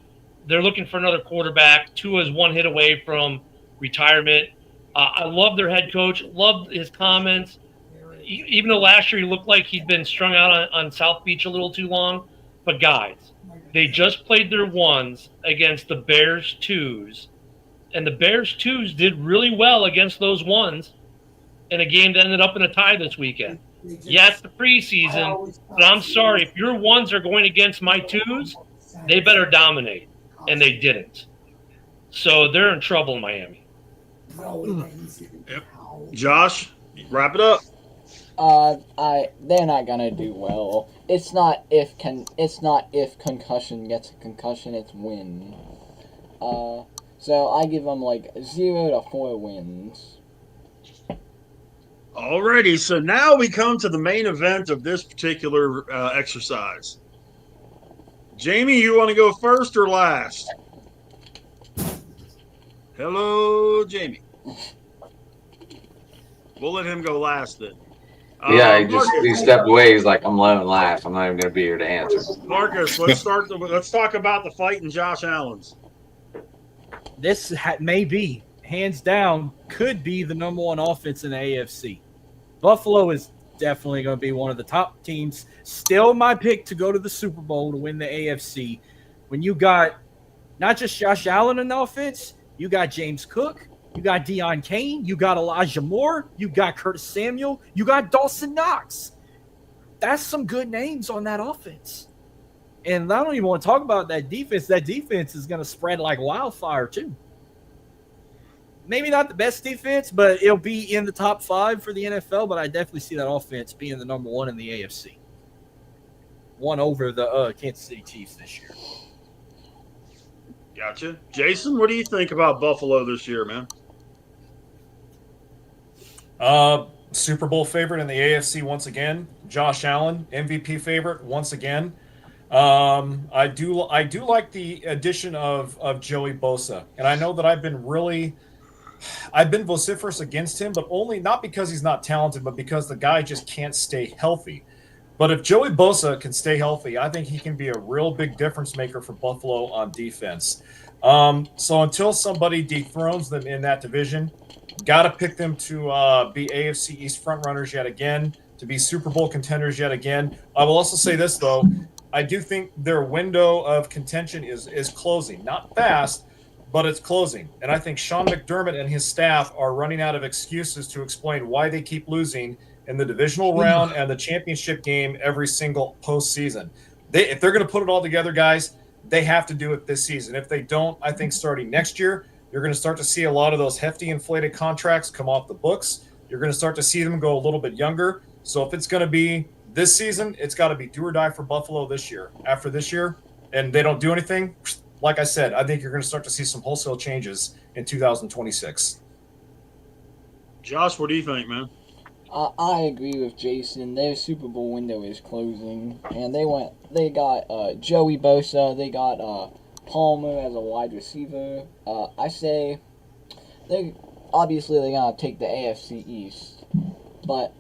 They're looking for another quarterback. Tua's one hit away from retirement. I love their head coach. Love his comments. Even though last year he looked like he'd been strung out on South Beach a little too long. But guys, they just played their ones against the Bears twos. And the Bears twos did really well against those ones in a game that ended up in a tie this weekend. Yes, the preseason, but I'm sorry. If your ones are going against my twos, they better dominate. And they didn't. So they're in trouble in Miami. Yep. Josh, wrap it up. They're not gonna do well. It's not if concussion gets a concussion, it's when. So I give them like 0 to 4 wins. Alrighty, so now we come to the main event of this particular exercise. Jamie, you want to go first or last? Hello, Jamie. We'll let him go last then. Yeah, he stepped away. He's like, I'm low and last. I'm not even going to be here to answer. Marcus, let's talk about the fight in Josh Allen's. This may be, hands down, could be the number one offense in the AFC. Buffalo is definitely going to be one of the top teams. Still my pick to go to the Super Bowl to win the AFC. When you got not just Josh Allen in the offense, you got James Cook, you got Deion Kane, you got Elijah Moore, you got Curtis Samuel, you got Dawson Knox. That's some good names on that offense. And I don't even want to talk about that defense. That defense is going to spread like wildfire too. Maybe not the best defense, but it'll be in the top 5 for the NFL. But I definitely see that offense being the number 1 in the AFC. One over the Kansas City Chiefs this year. Gotcha. Jason, what do you think about Buffalo this year, man? Super Bowl favorite in the AFC once again. Josh Allen, MVP favorite once again. I do like the addition of Joey Bosa, and I know that I've been vociferous against him, but only not because he's not talented, but because the guy just can't stay healthy. But if Joey Bosa can stay healthy, I think he can be a real big difference maker for Buffalo on defense. So until somebody dethrones them in that division, got to pick them to be AFC East frontrunners yet again, to be Super Bowl contenders yet again. I will also say this, though. I do think their window of contention is closing. Not fast, but it's closing. And I think Sean McDermott and his staff are running out of excuses to explain why they keep losing in the divisional round and the championship game every single postseason. If they're going to put it all together, guys, they have to do it this season. If they don't, I think starting next year, you're going to start to see a lot of those hefty inflated contracts come off the books. You're going to start to see them go a little bit younger. So if it's going to be this season, it's got to be do or die for Buffalo this year. After this year, and they don't do anything, like I said, I think you're going to start to see some wholesale changes in 2026. Josh, what do you think, man? I agree with Jason. Their Super Bowl window is closing, and they got Joey Bosa, they got Palmer as a wide receiver. I say they're gonna take the AFC East, but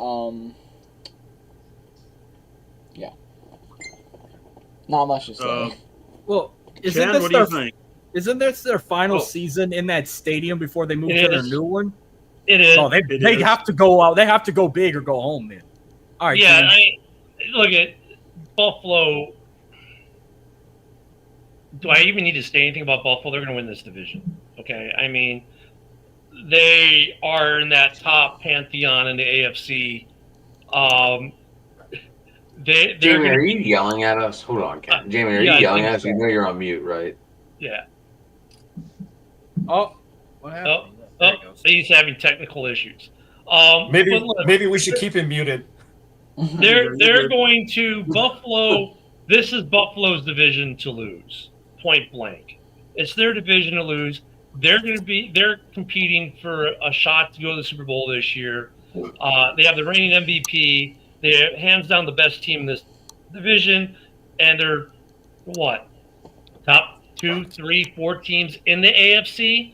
yeah, not much to say. Well, Ken, what do you think? Isn't this their final season in that stadium before they move to their new one? It is. Oh, they have to go out. They have to go big or go home, man. All right. Yeah, look at Buffalo. Do I even need to say anything about Buffalo? They're going to win this division. Okay, I mean, they are in that top pantheon in the AFC. Jamie, are you yelling at us? Hold on, Ken. Jamie, are you yelling at us? You know you're on mute, right? Yeah. Oh, what happened? He's having technical issues. Maybe we should keep him muted. They're going to Buffalo. This is Buffalo's division to lose, point blank. It's their division to lose. They're competing for a shot to go to the Super Bowl this year. They have the reigning MVP. They're hands down the best team in this division, and they're top 2, 3, 4 teams in the AFC.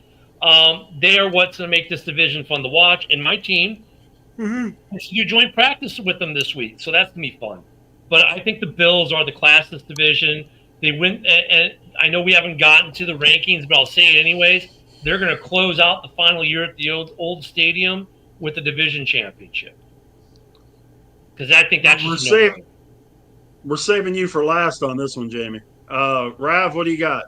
They are what's going to make this division fun to watch. And my team, you joint practice with them this week, so that's going to be fun. But I think the Bills are the class of this division. They win, and I know we haven't gotten to the rankings, but I'll say it anyways. They're going to close out the final year at the old stadium with the division championship. Because I think that's we're saving you for last on this one, Jamie. Rav, what do you got?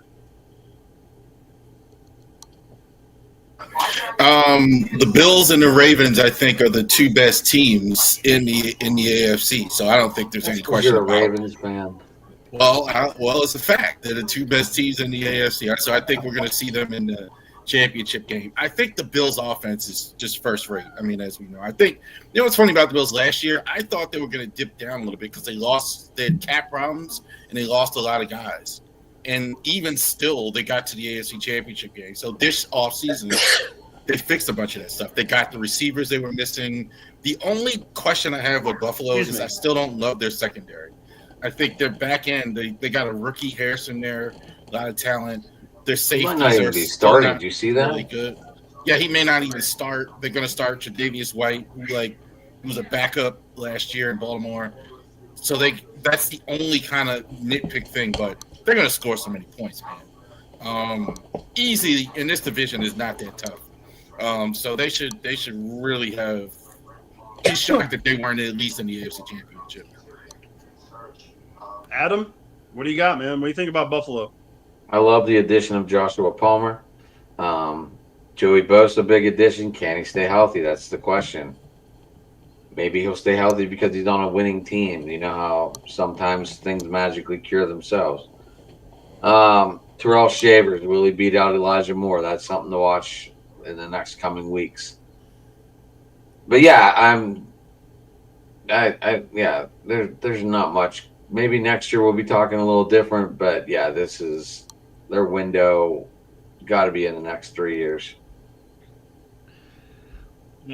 The Bills and the Ravens, I think, are the two best teams in the AFC. So I don't think there's any question about it. You're a Ravens fan. Well, it's a fact. They're the two best teams in the AFC. So I think we're going to see them in the championship game. I think the Bills' offense is just first rate. I mean, as we know, I think what's funny about the Bills last year. I thought they were going to dip down a little bit because they had cap problems and they lost a lot of guys. And even still, they got to the AFC Championship game. So this offseason, they fixed a bunch of that stuff. They got the receivers they were missing. The only question I have with Buffalo is I still don't love their secondary. I think their back end, they got a rookie Harrison there, a lot of talent. Their safeties might not even be starting. Did you see that? Really good. Yeah, he may not even start. They're going to start Tre'Davious White, who was a backup last year in Baltimore. So that's the only kind of nitpick thing, but they're going to score so many points, man. Easy in this division is not that tough. So they should really have. Be shocked that they weren't at least in the AFC Championship. Adam, what do you got, man? What do you think about Buffalo? I love the addition of Joshua Palmer. Joey Bosa, big addition. Can he stay healthy? That's the question. Maybe he'll stay healthy because he's on a winning team. You know how sometimes things magically cure themselves. Terrell Shavers, will he beat out Elijah Moore? That's something to watch in the next coming weeks. But yeah, there's not much. Maybe next year we'll be talking a little different, but yeah, this is their window got to be in the next 3 years.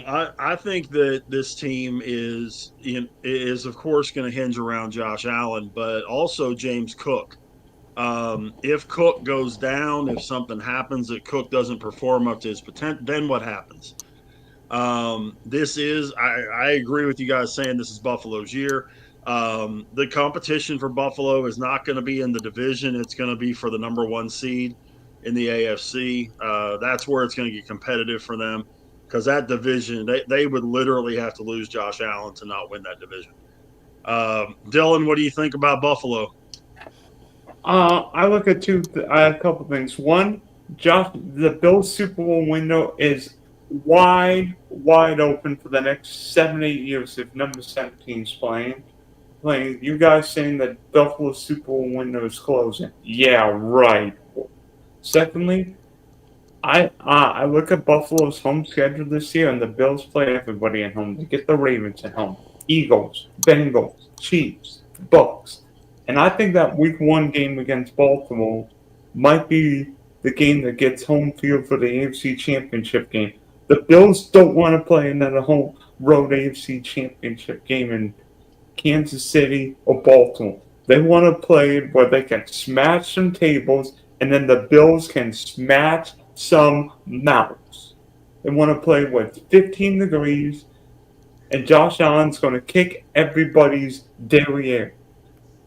I think that this team is of course going to hinge around Josh Allen, but also James Cook. If Cook goes down, if something happens that Cook doesn't perform up to his potential, then what happens? I agree with you guys saying this is Buffalo's year. The competition for Buffalo is not going to be in the division. It's going to be for the number 1 seed in the AFC. That's where it's going to get competitive for them, because that division, they would literally have to lose Josh Allen to not win that division. Dylan, what do you think about Buffalo? I look at a couple things. One, the Bills Super Bowl window is wide open for the next 7-8 years if number 17 is playing. You guys saying that Buffalo Super Bowl window is closing? Yeah, right. Secondly, I look at Buffalo's home schedule this year, and the Bills play everybody at home. They get the Ravens at home, Eagles, Bengals, Chiefs, Bucks. And I think that week 1 game against Baltimore might be the game that gets home field for the AFC Championship game. The Bills don't want to play another home road AFC Championship game in Kansas City or Baltimore. They want to play where they can smash some tables and then the Bills can smash some mouths. They want to play with 15 degrees and Josh Allen's going to kick everybody's derriere.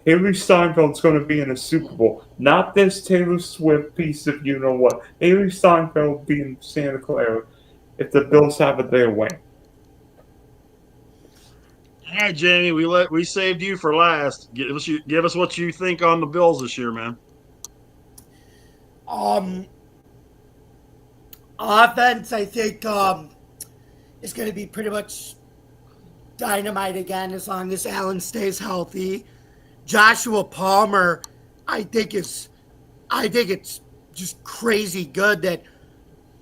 Haley Steinfeld's going to be in a Super Bowl. Not this Taylor Swift piece of you-know-what. Haley Steinfeld will be in Santa Clara if the Bills have it their way. All right, Jamie, we saved you for last. Give us what you think on the Bills this year, man. Offense, I think, is going to be pretty much dynamite again as long as Allen stays healthy. Joshua Palmer, I think it's just crazy good that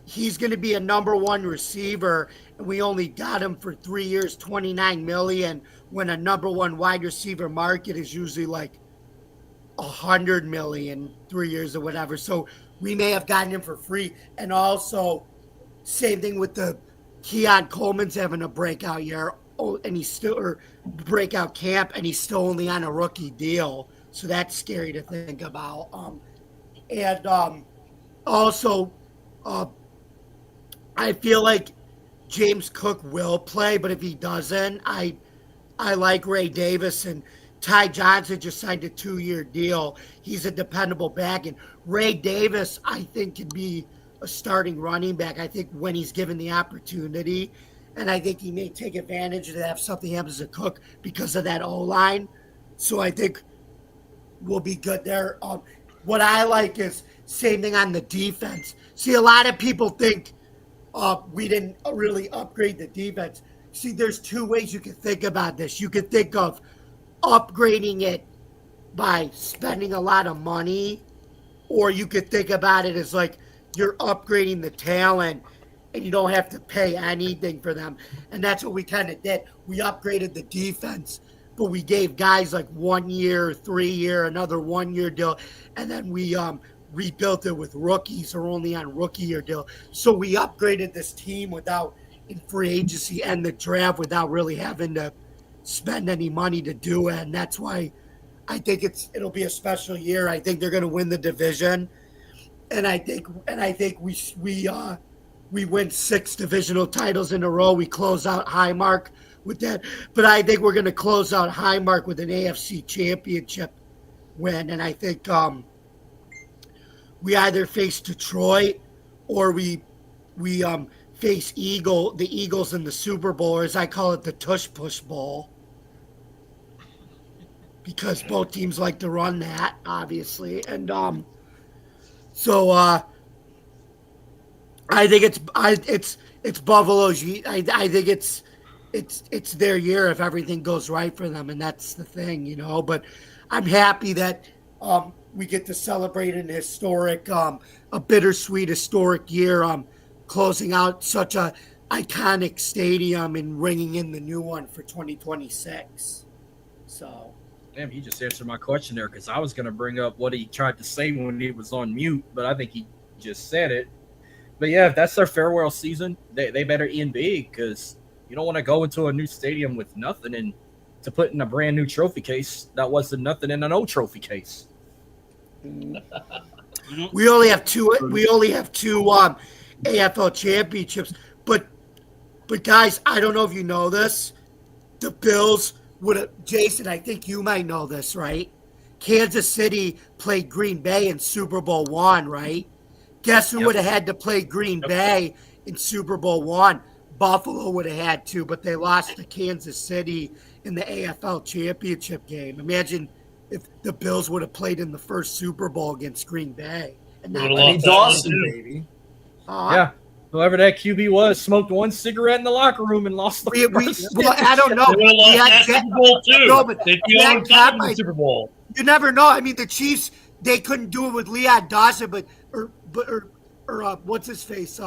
he's going to be a number 1 receiver, and we only got him for 3 years, $29 million, when a number 1 wide receiver market is usually like $100 million 3 years or whatever. So we may have gotten him for free. And also, same thing with the Keon Coleman's having a breakout year. And he's still, or breakout camp, and he's still only on a rookie deal. So that's scary to think about. Also, I feel like James Cook will play, but if he doesn't, I like Ray Davis, and Ty Johnson just signed a 2-year deal. He's a dependable back, and Ray Davis, I think, can be a starting running back. I think when he's given the opportunity. And I think he may take advantage of that if something happens to Cook because of that O-line. So I think we'll be good there. What I like is same thing on the defense. See, a lot of people think we didn't really upgrade the defense. See, there's 2 ways you can think about this. You could think of upgrading it by spending a lot of money, or you could think about it as like you're upgrading the talent and you don't have to pay anything for them. And that's what we kind of did. We upgraded the defense, but we gave guys like 1 year, 3 year, another 1 year deal. And then we rebuilt it with rookies or only on rookie year deal. So we upgraded this team without in free agency and the draft without really having to spend any money to do it. And that's why I think it'll be a special year. I think they're going to win the division. And I think we win 6 divisional titles in a row. We close out Highmark with that. But I think we're going to close out Highmark with an AFC championship win. And I think we either face Detroit or we face the Eagles in the Super Bowl, or as I call it, the Tush Push Bowl. Because both teams like to run that, obviously. And I think it's Buffalo's. I think it's their year if everything goes right for them, and that's the thing, But I'm happy that we get to celebrate an historic, a bittersweet historic year, closing out such a iconic stadium and ringing in the new one for 2026. So Damn, he just answered my question there because I was going to bring up what he tried to say when he was on mute, but I think he just said it. But yeah, if that's their farewell season, they better end big because you don't want to go into a new stadium with nothing and to put in a brand new trophy case that wasn't nothing in an old trophy case. We only have two. We only have two AFL championships. But guys, I don't know if you know this. The Bills would have. Jason, I think you might know this, right? Kansas City played Green Bay in Super Bowl I, right? Guess who would have had to play Green Bay in Super Bowl I? Buffalo would have had to, but they lost to Kansas City in the AFL championship game. Imagine if the Bills would have played in the first Super Bowl against Green Bay. And Dawson, baby. Yeah. Whoever that QB was smoked one cigarette in the locker room and lost the first. Well, I don't know. They would have lost that Super Bowl too. No, but They'd be on top of the Super Bowl. You never know. I mean, the Chiefs, they couldn't do it with Leon Dawson, but what's his face?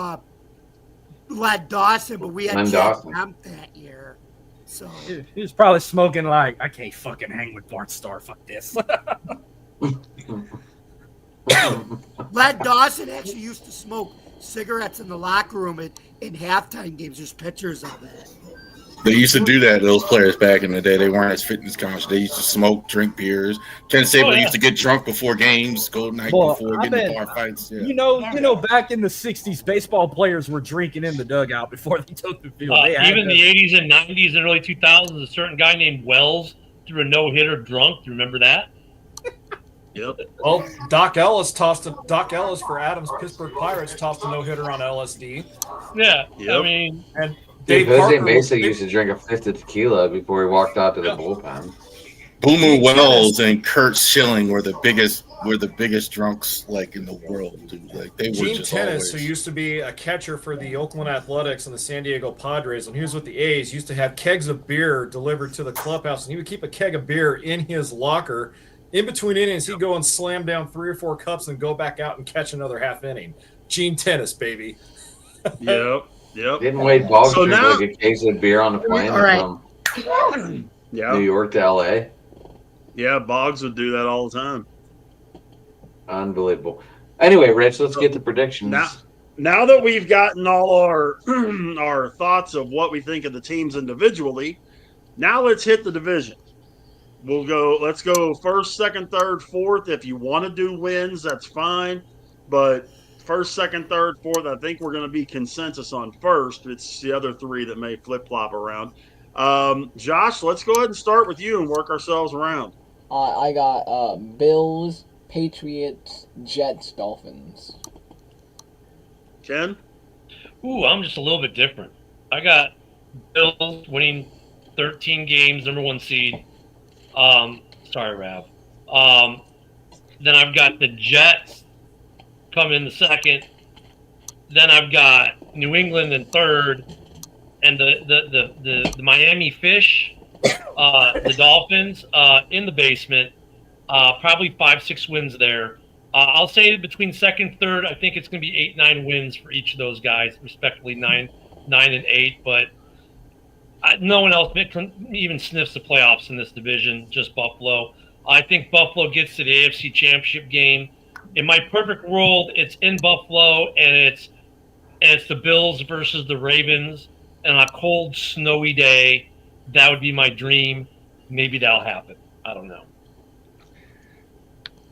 Lad Dawson, but we had Jack Kemp that year. So he was probably smoking like, I can't fucking hang with Bart Starr. Fuck this. Lad Dawson actually used to smoke cigarettes in the locker room in halftime games. There's pictures of it. They used to do that, those players back in the day. They weren't as fitness conscious. They used to smoke, drink beers. Ken Stabler used to get drunk before games, go night before, get in bar fights. Yeah. You know, back in the 60s, baseball players were drinking in the dugout before they took the field. Even the 80s and 90s and early 2000s, a certain guy named Wells threw a no-hitter drunk. Do you remember that? Yep. Well, Doc Ellis for Adams Pittsburgh Pirates tossed a no-hitter on LSD. Yeah. Yep. I mean, and Dave Jose Mesa used to drink a fifth of tequila before he walked out to the bullpen. Boomer Wells and Kurt Schilling were the biggest drunks like in the world, dude. Like they were Gene just Tennis, always. who used to be a catcher for the Oakland Athletics and the San Diego Padres, when he was with the A's, used to have kegs of beer delivered to the clubhouse, and he would keep a keg of beer in his locker. In between innings, he'd go and slam down 3 or 4 cups and go back out and catch another half inning. Gene Tennis, baby. Yep. Didn't Wade Boggs drink now, like a case of beer on the plane from New York to LA? Yeah, Boggs would do that all the time. Unbelievable. Anyway, Rich, let's get to predictions. Now that we've gotten all our our thoughts of what we think of the teams individually, now let's hit the division. Let's go first, second, third, fourth. If you want to do wins, that's fine. But first, second, third, fourth, I think we're going to be consensus on first. It's the other 3 that may flip-flop around. Josh, let's go ahead and start with you and work ourselves around. I got Bills, Patriots, Jets, Dolphins. Ken? Ooh, I'm just a little bit different. I got Bills winning 13 games, number 1 seed. Sorry, Rav. Then I've got the Jets coming in the second. Then I've got New England in third, and the Miami Fish, the Dolphins in the basement. Probably 5-6 wins there. I'll say between second and third, I think it's going to be 8-9 wins for each of those guys, respectively 9 and 8. But no one else even sniffs the playoffs in this division, just Buffalo. I think Buffalo gets to the AFC Championship game. In my perfect world, it's in Buffalo, and it's the Bills versus the Ravens. And on a cold, snowy day, that would be my dream. Maybe that'll happen. I don't know.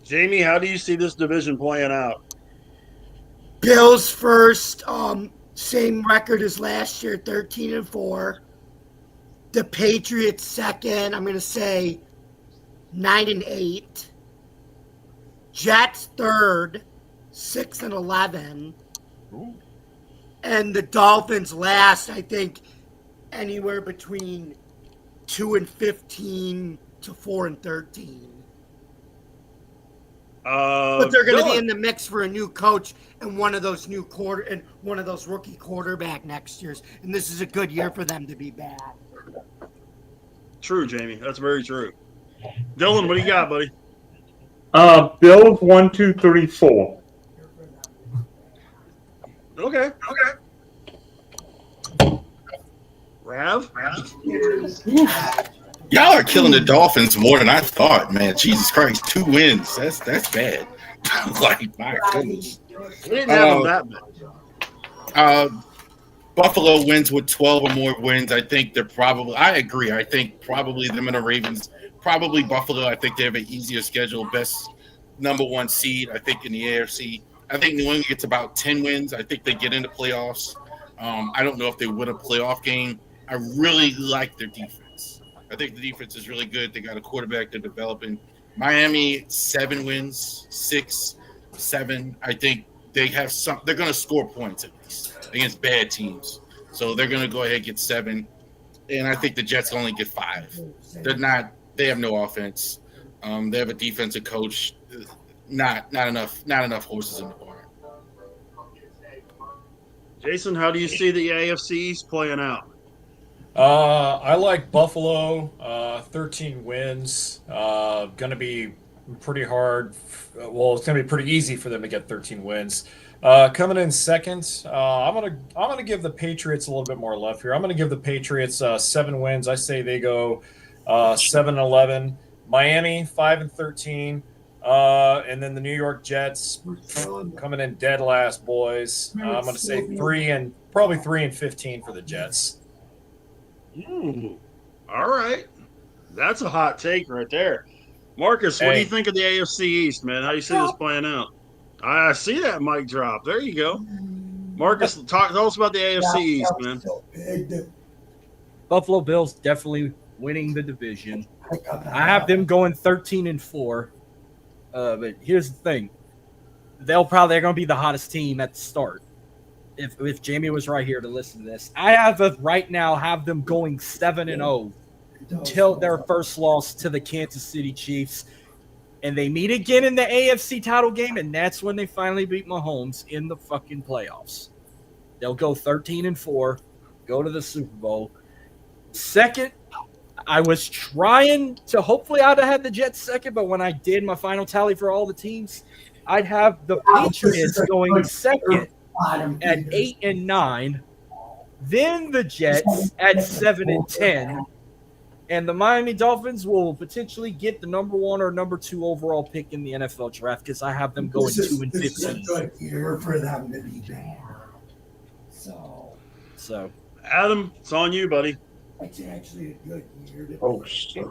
Jamie, how do you see this division playing out? Bills first, same record as last year, 13-4. The Patriots second, I'm going to say 9-8. Jets third, 6-11. Ooh. And the Dolphins last, I think, anywhere between 2-15 to 4-13. But they're going to be in the mix for a new coach and one of those rookie quarterback next year's. And this is a good year for them to be bad. True, Jamie. That's very true. Dylan, what do you got, buddy? Bills 1, 2, 3, 4. Okay. Rav? Y'all are killing the Dolphins more than I thought, man. Jesus Christ, 2 wins. That's bad. Like, my goodness. We didn't have them that bad. Buffalo wins with 12 or more wins. I think they're probably – I agree. I think probably them and the Ravens, probably Buffalo. I think they have an easier schedule, best number 1 seed, I think, in the AFC. I think New England gets about 10 wins. I think they get into playoffs. I don't know if they win a playoff game. I really like their defense. I think the defense is really good. They got a quarterback they're developing. Miami, 7 wins, 6, 7. I think they have some – they're going to score points at least against bad teams. So they're going to go ahead and get 7. And I think the Jets only get 5. They're not – they have no offense. They have a defensive coach. Not enough horses in the barn. Jason, how do you see the AFC East playing out? I like Buffalo, 13 wins. Going to be pretty hard. Well, it's going to be pretty easy for them to get 13 wins. Coming in second, I'm gonna give the Patriots a little bit more love here. I'm gonna give the Patriots 7 wins. I say they go 7-11. Miami 5-13. And then the New York Jets coming in dead last, boys. I'm going to say 3-15 for the Jets. All right. That's a hot take right there. Marcus, what do you think of the AFC East, man? How do you see this playing out? I see that mic drop. There you go. Marcus, tell us about the AFC East, man. Buffalo Bills definitely winning the division. I have them going 13-4. But here's the thing: they're going to be the hottest team at the start. If Jamie was right here to listen to this, I have them going 7-0 till their first loss to the Kansas City Chiefs, and they meet again in the AFC title game, and that's when they finally beat Mahomes in the fucking playoffs. They'll go 13-4, go to the Super Bowl. Second, I was trying to – hopefully I'd have had the Jets second, but when I did my final tally for all the teams, I'd have the Patriots going second at 8-9, then the Jets at 7-10, and the Miami Dolphins will potentially get the number 1 or number 2 overall pick in the NFL draft because I have them going 2-15. This is a good year for them to be bad. So, Adam, it's on you, buddy. It's actually a good year. Oh shit!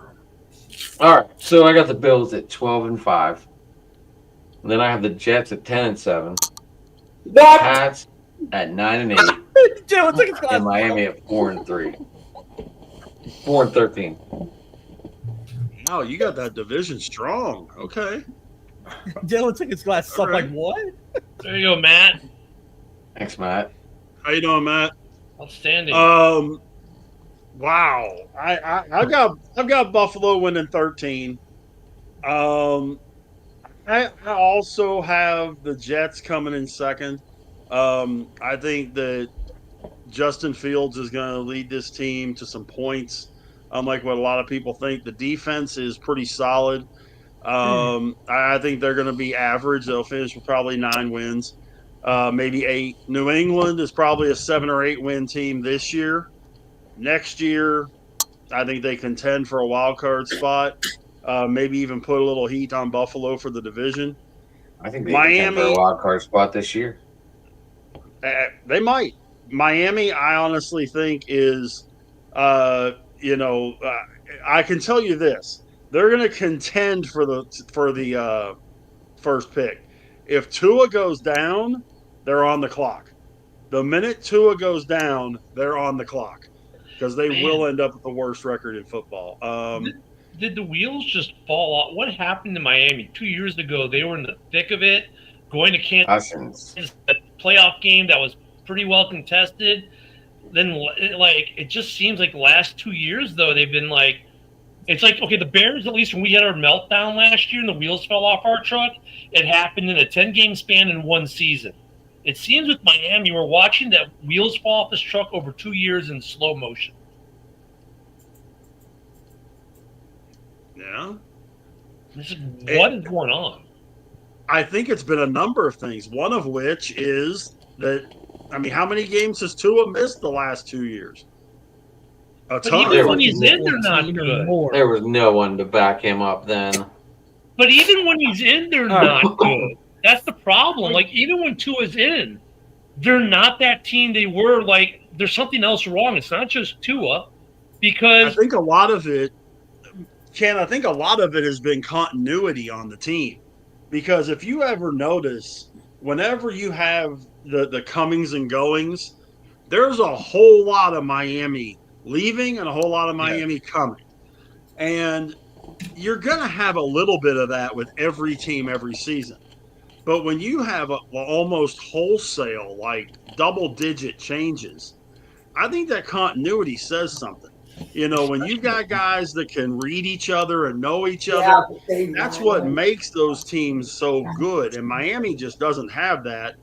All right, so I got the Bills at 12-5, and then I have the Jets at 10-7, Pats at 9-8, and Miami at 4-3, 4-13. Oh, you got that division strong. Okay. Dylan took his glasses off like, what? There you go, Matt. Thanks, Matt. How you doing, Matt? Outstanding. Wow. I've got Buffalo winning 13. I also have the Jets coming in second. I think that Justin Fields is going to lead this team to some points, unlike what a lot of people think. The defense is pretty solid. I think they're going to be average. They'll finish with probably 9 wins, maybe 8. New England is probably a 7 or 8 win team this year. Next year, I think they contend for a wild card spot. Maybe even put a little heat on Buffalo for the division. I think they contend for a wild card spot this year. They might. Miami, I honestly think is, I can tell you this: they're going to contend for the first pick. If Tua goes down, they're on the clock. The minute Tua goes down, they're on the clock because they will end up with the worst record in football. Did the wheels just fall off? What happened to Miami 2 years ago? They were in the thick of it, going to Kansas, a playoff game that was pretty well contested. Then, it just seems like the last 2 years, though, they've been like, it's like, okay, the Bears, at least when we had our meltdown last year and the wheels fell off our truck, it happened in a 10-game span in one season. It seems with Miami, we're watching that wheels fall off this truck over 2 years in slow motion. Yeah. What is going on? I think it's been a number of things, one of which is that, how many games has Tua missed the last 2 years? A But ton. even when he's in, they're not 14 or good. more. There was no one to back him up then. But even when he's in, they're not good. That's the problem. Like, even when Tua's in, they're not that team they were. Like, there's something else wrong. It's not just Tua, I because think a lot of it, Ken, I think a lot of it has been continuity on the team. Because if you ever notice, whenever you have the comings and goings, there's a whole lot of Miami leaving and a whole lot of Miami coming. And you're going to have a little bit of that with every team every season. But when you have almost wholesale, like double-digit changes, I think that continuity says something. You know, when you got guys that can read each other and know each other, that's what makes those teams so good. And Miami just doesn't have that.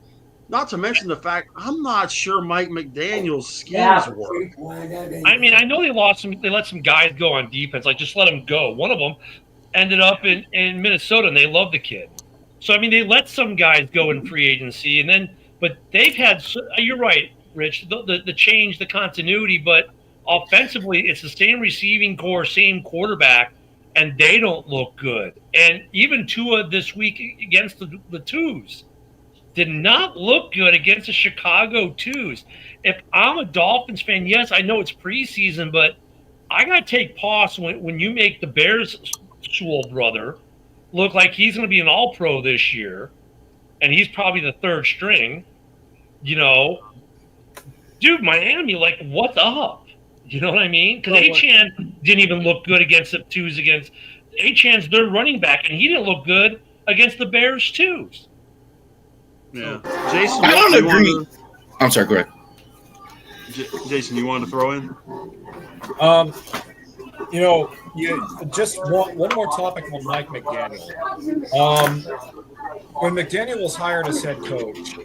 Not to mention the fact I'm not sure Mike McDaniel's schemes work. I mean, I know they let some guys go on defense, like just let them go. One of them ended up in Minnesota, and they love the kid. So I mean, they let some guys go in free agency, and then but they've had. You're right, Rich. The change, the continuity, but offensively, it's the same receiving core, same quarterback, and they don't look good. And even Tua this week against the Twos did not look good against the Chicago Twos. If I'm a Dolphins fan, yes, I know it's preseason, but I got to take pause when you make the Bears' Sewell brother look like he's going to be an all-pro this year, and he's probably the third string, you know. Dude, Miami, like, what's up? You know what I mean? Because Achane didn't even look good against the Twos against – Achane's their running back, and he didn't look good against the Bears' Twos. Yeah. Jason, I don't agree. I'm sorry, go ahead. Jason, you want to throw in? You know, just one more topic on Mike McDaniel. When McDaniel was hired as head coach,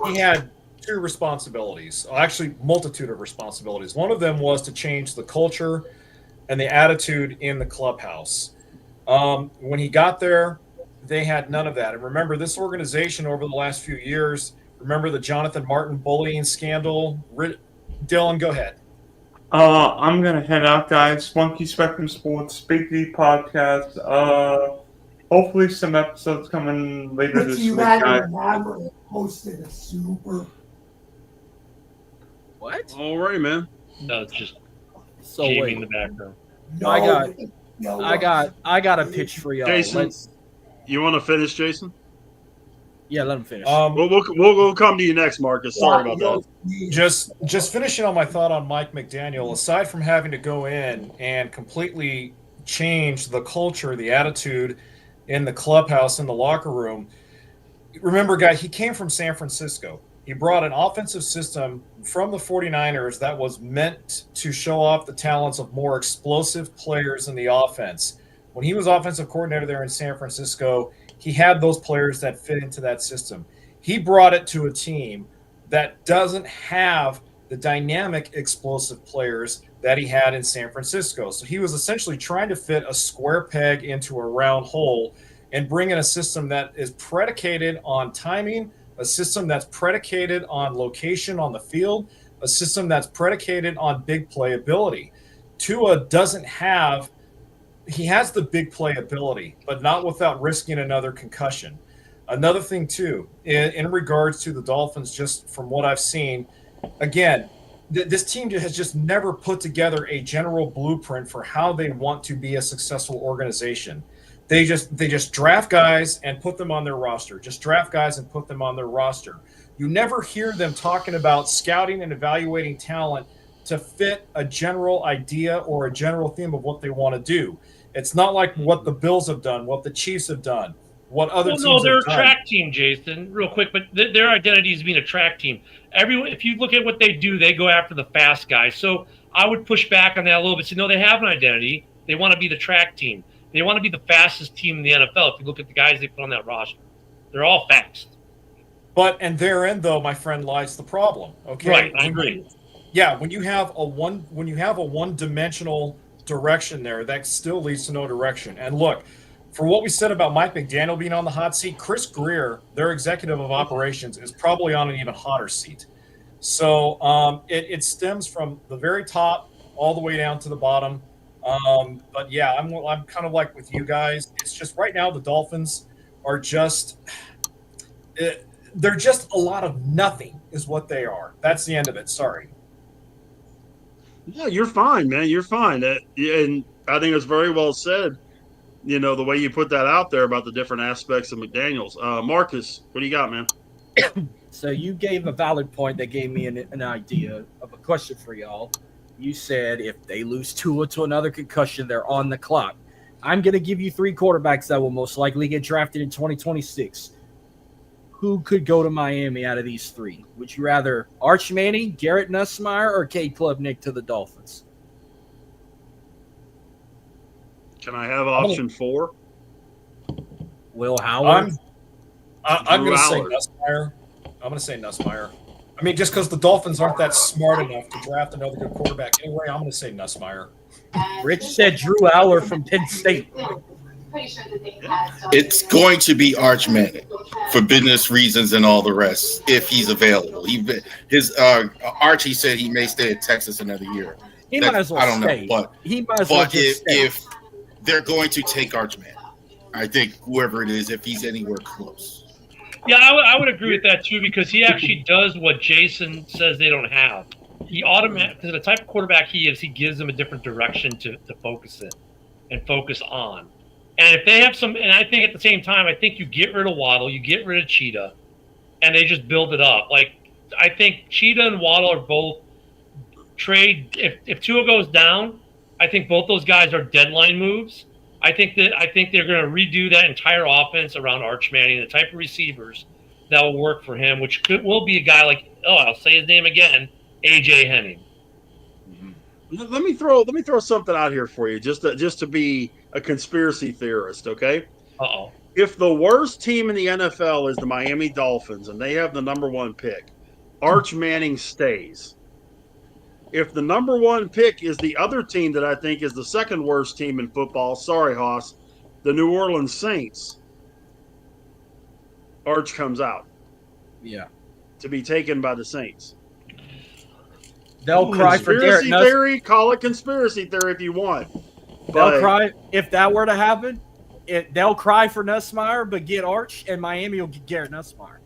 he had two responsibilities, actually multitude of responsibilities. One of them was to change the culture and the attitude in the clubhouse. When he got there, they had none of that. And remember, this organization over the last few years, remember the Jonathan Martin bullying scandal? Dylan, go ahead. I'm gonna head out, guys. Monkey Spectrum Sports, Big D podcast. Hopefully some episodes coming later this week, guys. Hosted a super. What? All right, man. No, it's just So Jamie wait, in the background. I got a pitch for y'all. Jason, you want to finish, Jason? Yeah, let him finish. We'll come to you next, Marcus. Sorry about that. Just finishing on my thought on Mike McDaniel, aside from having to go in and completely change the culture, the attitude in the clubhouse, in the locker room, remember, guys, he came from San Francisco. He brought an offensive system from the 49ers that was meant to show off the talents of more explosive players in the offense. When he was offensive coordinator there in San Francisco, he had those players that fit into that system. He brought it to a team that doesn't have the dynamic, explosive players that he had in San Francisco. So he was essentially trying to fit a square peg into a round hole and bring in a system that is predicated on timing, a system that's predicated on location on the field, a system that's predicated on big playability. Tua doesn't have – he has the big playability, but not without risking another concussion. Another thing, too, in regards to the Dolphins, just from what I've seen, again, this team has just never put together a general blueprint for how they want to be a successful organization. They just draft guys and put them on their roster. Just draft guys and put them on their roster. You never hear them talking about scouting and evaluating talent to fit a general idea or a general theme of what they want to do. It's not like what the Bills have done, what the Chiefs have done, what other teams have done. No, they're a track team, Jason, real quick, but their identity is being a track team. Everyone, if you look at what they do, they go after the fast guys. So I would push back on that a little bit. Say, no, they have an identity. They want to be the track team. They want to be the fastest team in the NFL. If you look at the guys they put on that roster, they're all fast. And therein, though, my friend, lies the problem. Okay, right? I agree. Yeah, when you have a one-dimensional direction there, that still leads to no direction. And look, for what we said about Mike McDaniel being on the hot seat, Chris Greer, their executive of operations, is probably on an even hotter seat. So it stems from the very top all the way down to the bottom. But yeah, I'm kind of like with you guys. It's just right now the Dolphins are just they're just a lot of nothing is what they are. That's the end of it. Sorry. Yeah, you're fine, man. You're fine. And I think it's very well said. The way you put that out there about the different aspects of McDaniels. Marcus, what do you got, man? So you gave a valid point that gave me an idea of a question for y'all. You said if they lose Tua to another concussion, they're on the clock. I'm going to give you 3 quarterbacks that will most likely get drafted in 2026. Who could go to Miami out of these 3? Would you rather Arch Manning, Garrett Nussmeier, or Cade Klubnik to the Dolphins? Can I have option 4? Will Howard. I'm going to say Nussmeier. I'm going to say Nussmeier. I mean, just because the Dolphins aren't that smart enough to draft another good quarterback anyway, I'm going to say Nussmeier. Rich said Drew Aller from Penn State. It's going to be Arch Manning for business reasons and all the rest if he's available. Archie said he may stay at Texas another year. He might as well stay. But he might as well just stay. If they're going to take Arch Manning, I think whoever it is, if he's anywhere close. Yeah, I would agree with that too, because he actually does what Jason says they don't have. He because the type of quarterback he is, he gives them a different direction to focus in and focus on. And if they have and I think at the same time, I think you get rid of Waddle, you get rid of Cheetah, and they just build it up. Like, I think Cheetah and Waddle are both trade. If Tua goes down, I think both those guys are deadline moves. I think they're going to redo that entire offense around Arch Manning, the type of receivers that will work for him, which will be a guy like, I'll say his name again, AJ Henning. Let me throw something out here for you, just to be a conspiracy theorist, okay? Uh-oh. If the worst team in the NFL is the Miami Dolphins and they have the number 1 pick, Arch Manning stays. If the number 1 pick is the other team that I think is the second worst team in football, sorry, Hoss, the New Orleans Saints, Arch comes out. Yeah. To be taken by the Saints. They'll cry for Garrett Conspiracy theory, call it conspiracy theory if you want. They'll cry if that were to happen. They'll cry for Nussmeier, but get Arch, and Miami will get Garrett Nussmeier.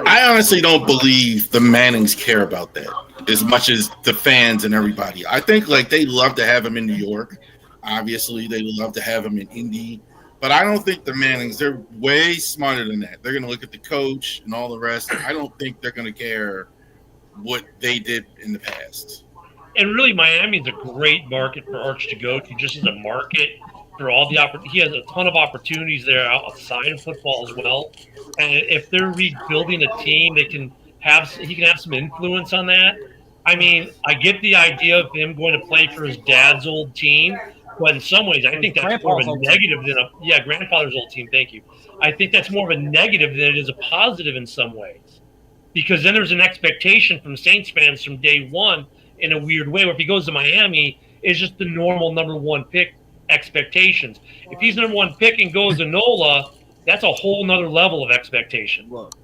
I honestly don't believe the Mannings care about that as much as the fans and everybody. I think they love to have him in New York. Obviously, they would love to have him in Indy. But I don't think the Mannings, they're way smarter than that. They're going to look at the coach and all the rest. I don't think they're going to care what they did in the past. And really, Miami's a great market for Arch to go to, just as a market for all the he has a ton of opportunities there outside of football as well. And if they're rebuilding a team, he can have some influence on that. I mean, I get the idea of him going to play for his dad's old team, but in some ways, I think that's more of a negative than grandfather's old team. Thank you. I think that's more of a negative than it is a positive in some ways, because then there's an expectation from Saints fans from day one in a weird way, where if he goes to Miami, it's just the normal number 1 pick expectations. If he's number 1 pick and goes to NOLA, that's a whole nother level of expectation. Look.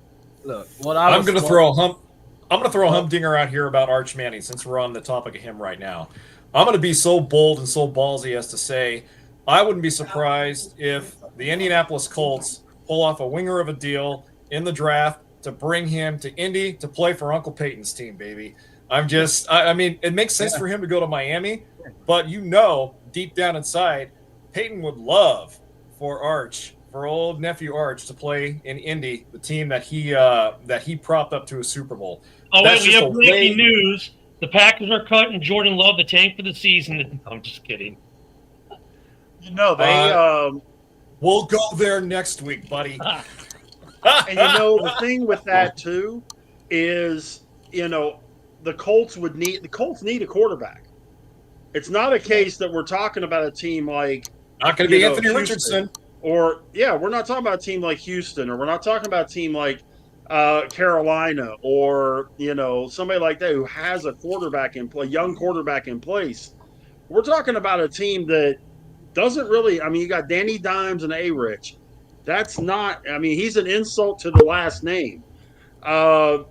I'm going to throw a humdinger out here about Arch Manning, since we're on the topic of him right now. I'm going to be so bold and so ballsy as to say I wouldn't be surprised if the Indianapolis Colts pull off a winger of a deal in the draft to bring him to Indy to play for Uncle Peyton's team, baby. I mean, it makes sense for him to go to Miami, but deep down inside, Peyton would love for old nephew Arch to play in Indy, the team that he propped up to a Super Bowl. Oh, wait, we have breaking news. The Packers are cutting Jordan Love the tank for the season. I'm just kidding. We'll go there next week, buddy. And the thing with that too is, the Colts need a quarterback. It's not a case that we're talking about a team like not going to be Anthony Richardson, we're not talking about a team like Houston, or we're not talking about a team like Carolina, or somebody like that who has a young quarterback in place. We're talking about a team that doesn't really. I mean, you got Danny Dimes and A-Rich. That's not. I mean, he's an insult to the last name. I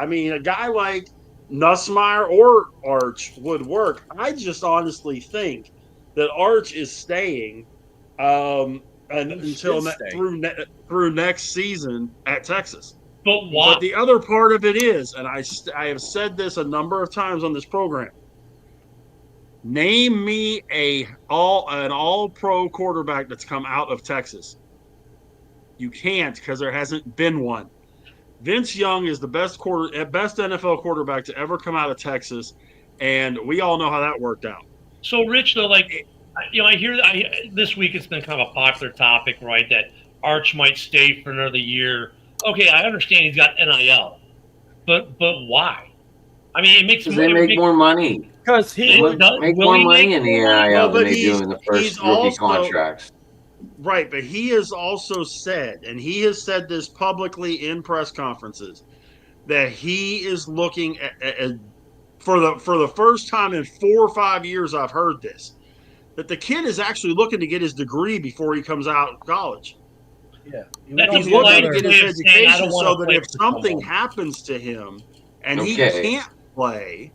mean, a guy like Nussmeier or Arch would work. I just honestly think that Arch is staying until through next season at Texas. But why? But the other part of it is, and I have said this a number of times on this program. Name me an all-pro quarterback that's come out of Texas. You can't, because there hasn't been one. Vince Young is the best NFL quarterback to ever come out of Texas, and we all know how that worked out. So, Rich, though, like, I hear this week it's been kind of a popular topic, right? That Arch might stay for another year. Okay, I understand he's got NIL, but why? I mean, it makes they make more money. Because they make more money in the NIL than they do in the first rookie contracts. Right, but he has also said, and he has said this publicly in press conferences, that he is looking at for the first time in 4 or 5 years I've heard this, that the kid is actually looking to get his degree before he comes out of college. Yeah, he's looking to get his education so that if something happens to him and he can't play,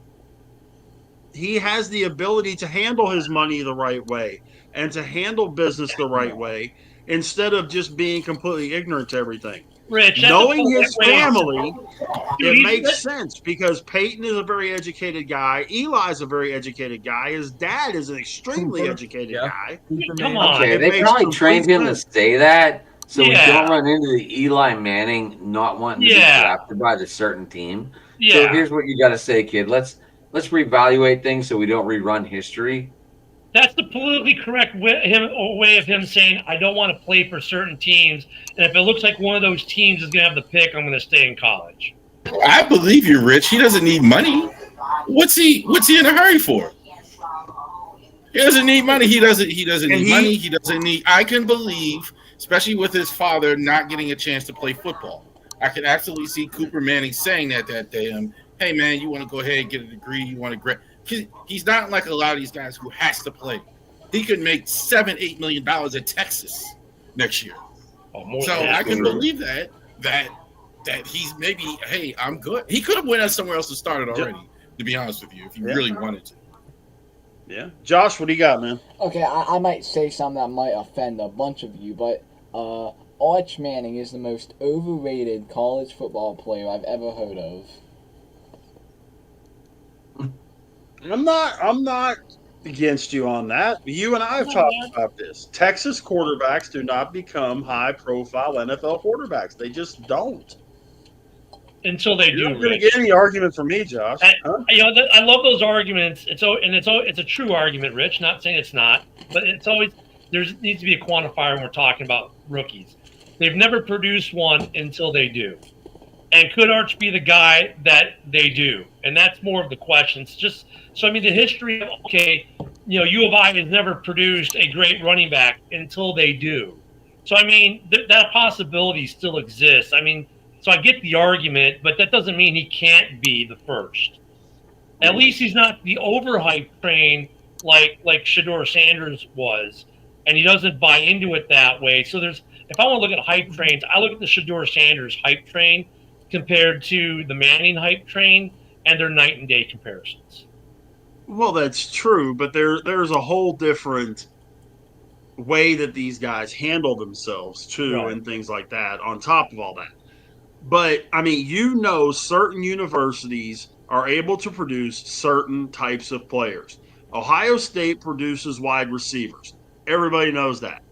he has the ability to handle his money the right way and to handle business the right way instead of just being completely ignorant to everything. Rich, knowing his family, it makes sense because Peyton is a very educated guy. Eli's a very educated guy. His dad is an extremely educated guy. Come on. Okay, they probably trained him to say that so we don't run into the Eli Manning not wanting to be drafted by the certain team. Yeah. So here's what you got to say, kid. Let's reevaluate things so we don't rerun history. That's the politically correct way of him saying, I don't want to play for certain teams. And if it looks like one of those teams is going to have the pick, I'm going to stay in college. I believe you, Rich. He doesn't need money. What's he in a hurry for? He doesn't need money. He doesn't need money. He doesn't need. I can believe, especially with his father not getting a chance to play football. I can absolutely see Cooper Manning saying that day. Hey, man, you want to go ahead and get a degree? You want to grad? He's not like a lot of these guys who has to play. He could make $7-8 million at Texas next year. So I can believe that he's maybe, hey, I'm good. He could have went out somewhere else and started already, to be honest with you, if he really wanted to. Yeah. Josh, what do you got, man? Okay, I might say something that might offend a bunch of you, but Arch Manning is the most overrated college football player I've ever heard of. I'm not against you on that. You and I have talked about this. Texas quarterbacks do not become high-profile NFL quarterbacks. They just don't. Until they do. You're not going to get any argument from me, Josh. I love those arguments. It's a true argument, Rich. Not saying it's not, but it's always needs to be a quantifier when we're talking about rookies. They've never produced one until they do. And could Arch be the guy that they do? And that's more of the questions. Just so I mean, the history of U of I has never produced a great running back until they do. So I mean, that possibility still exists. I mean, so I get the argument, but that doesn't mean he can't be the first. At least he's not the overhyped train like Shedeur Sanders was, and he doesn't buy into it that way. So if I want to look at hype trains, I look at the Shedeur Sanders hype train compared to the Manning hype train, and they're night and day comparisons. Well, that's true, but there's a whole different way that these guys handle themselves too, right, and things like that on top of all that. But I mean, certain universities are able to produce certain types of players. Ohio State produces wide receivers. Everybody knows that.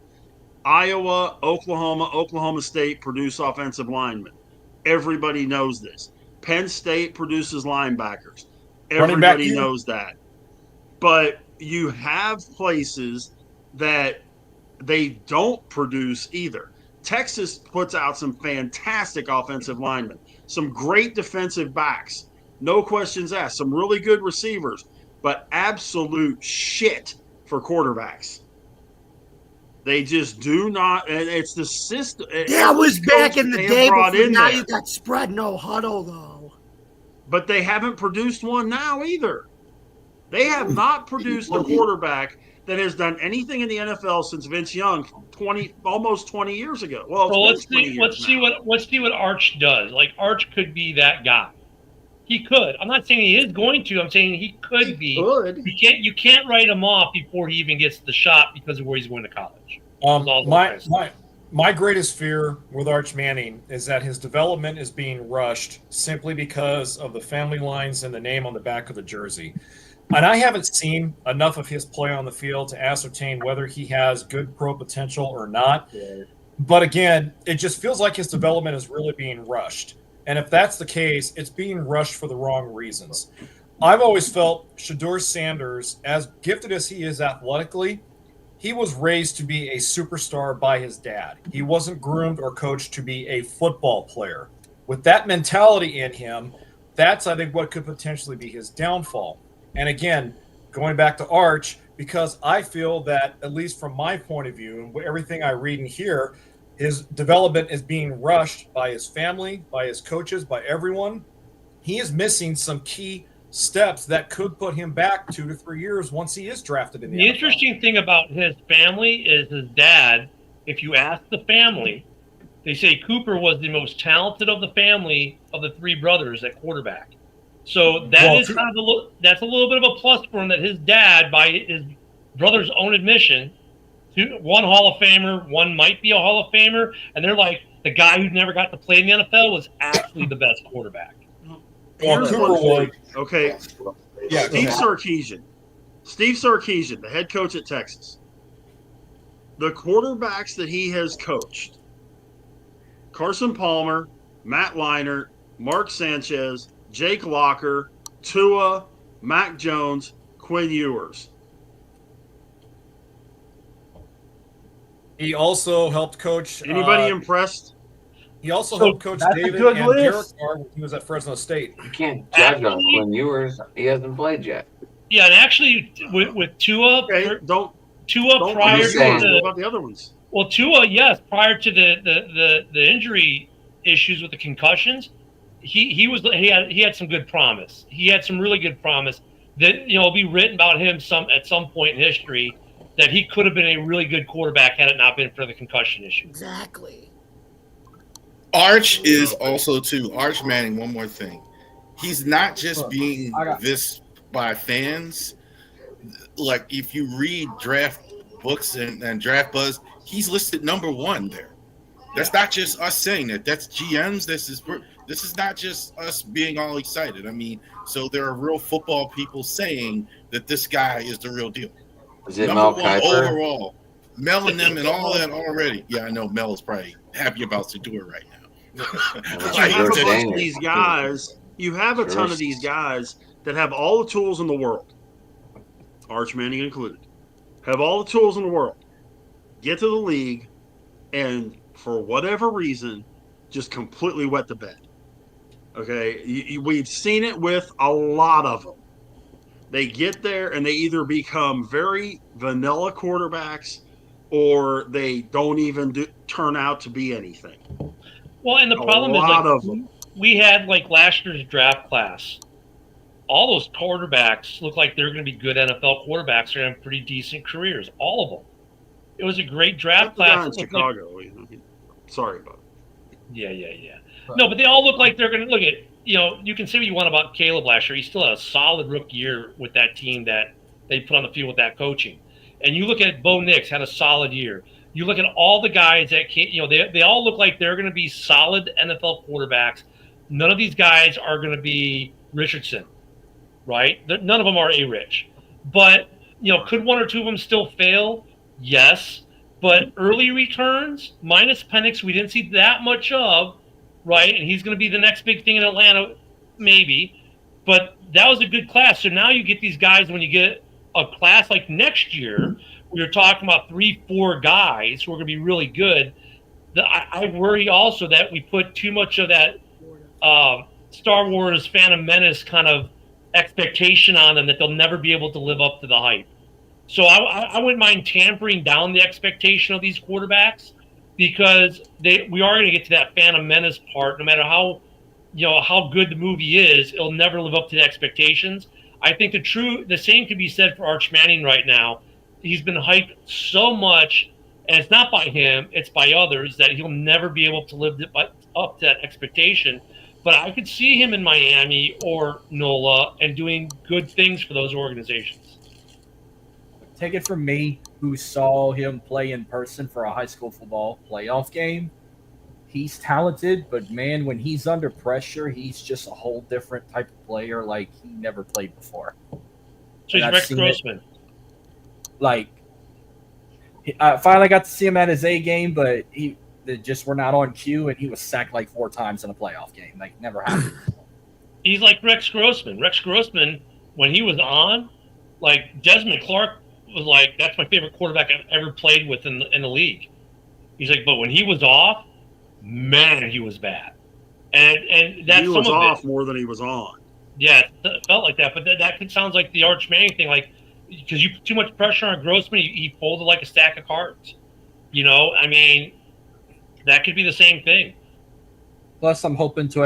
Iowa, Oklahoma State produce offensive linemen. Everybody knows this. Penn State produces linebackers. Everybody knows that. But you have places that they don't produce either. Texas puts out some fantastic offensive linemen, some great defensive backs, no questions asked, some really good receivers, but absolute shit for quarterbacks. They just do not, and it's the system. That was back in the day before now you got spread no huddle, though. But they haven't produced one now either. They have not produced a quarterback that has done anything in the NFL since Vince Young almost 20 years ago. Well, let's see what Arch does. Like Arch could be that guy. He could. I'm not saying he is going to. I'm saying he could be. Could. You can't write him off before he even gets the shot because of where he's going to college. My greatest fear with Arch Manning is that his development is being rushed simply because of the family lines and the name on the back of the jersey. And I haven't seen enough of his play on the field to ascertain whether he has good pro potential or not. But again, it just feels like his development is really being rushed. And if that's the case, it's being rushed for the wrong reasons. I've always felt Shedeur Sanders, as gifted as he is athletically, he was raised to be a superstar by his dad. He wasn't groomed or coached to be a football player. With that mentality in him, that's, I think, what could potentially be his downfall. And again, going back to Arch, because I feel that, at least from my point of view and everything I read and hear, his development is being rushed by his family, by his coaches, by everyone. He is missing some key steps that could put him back 2 to 3 years once he is drafted in the The NFL. interesting thing about his family is his dad. If you ask the family, they say Cooper was the most talented of the family of the 3 brothers at quarterback. So that's a little bit of a plus for him that his dad, by his brother's own admission, one Hall of Famer, one might be a Hall of Famer, and they're like, the guy who never got to play in the NFL was actually the best quarterback. Here's one for you. Okay. Yeah, Steve Sarkisian, the head coach at Texas. The quarterbacks that he has coached, Carson Palmer, Matt Leinart, Mark Sanchez, Jake Locker, Tua, Mac Jones, Quinn Ewers. He also helped coach. Anybody impressed? He also helped coach David and Derek Carr when he was at Fresno State. You can't judge on Quinn Ewers. He hasn't played yet. Yeah, and actually, with Tua, don't prior to about the other ones. Well, Tua, yes, prior to the injury issues with the concussions, he had some good promise. He had some really good promise that it'll be written about him at some point in history that he could have been a really good quarterback had it not been for the concussion issue. Exactly. Arch is also too. Arch Manning, one more thing. He's not just being this by fans. Like if you read draft books and draft buzz, he's listed number 1 there. That's not just us saying that. That's GMs. This is not just us being all excited. I mean, so there are real football people saying that this guy is the real deal. Is it number Mel 1 Kiper? overall. Mel and them and all that already. Yeah, I know Mel is probably happy about Shedeur right now. But you have a bunch of these guys. You have a ton of these guys that have all the tools in the world, Arch Manning included, have all the tools in the world, get to the league, and for whatever reason, just completely wet the bed. Okay, we've seen it with a lot of them. They get there and they either become very vanilla quarterbacks or they don't even turn out to be anything. Well, and the problem is we had like last year's draft class. All those quarterbacks look like they're going to be good NFL quarterbacks. They're going to have pretty decent careers. All of them. It was a great draft class. In Chicago. Sorry about it. Yeah. No, but they all look like they're going to look at. You can say what you want about Caleb last year. He still had a solid rookie year with that team that they put on the field with that coaching. And you look at Bo Nix had a solid year. You look at all the guys that they all look like they're going to be solid NFL quarterbacks. None of these guys are going to be Richardson, right? None of them are A-Rich. But, could one or two of them still fail? Yes. But early returns, minus Penix, we didn't see that much of, right? And he's going to be the next big thing in Atlanta, maybe. But that was a good class. So now you get these guys, when you get a class like next year, we were talking about 3-4 guys who are going to be really good. I worry also that we put too much of that Star Wars Phantom Menace kind of expectation on them that they'll never be able to live up to the hype. So I wouldn't mind tampering down the expectation of these quarterbacks because we are going to get to that Phantom Menace part. No matter how good the movie is, it'll never live up to the expectations. I think the same could be said for Arch Manning right now. He's been hyped so much, and it's not by him, it's by others, that he'll never be able to live up to that expectation. but I could see him in Miami or NOLA and doing good things for those organizations. Take it from me, who saw him play in person for a high school football playoff game. He's talented, but man, when he's under pressure, he's just a whole different type of player like he never played before. So he's Rex Grossman. Like, I finally got to see him at his A game, but they just were not on cue, and he was sacked like 4 times in a playoff game. Like, never happened. He's like Rex Grossman. Rex Grossman, when he was on, like Desmond Clark was like, that's my favorite quarterback I've ever played with in the league. He's like, but when he was off, man, he was bad. And that's he was off more than he was on. Yeah, it felt like that. But that sounds like the Arch Manning thing, like because you put too much pressure on Grossman, he folded like a stack of cards. You know, I mean, that could be the same thing. Plus, I'm hoping to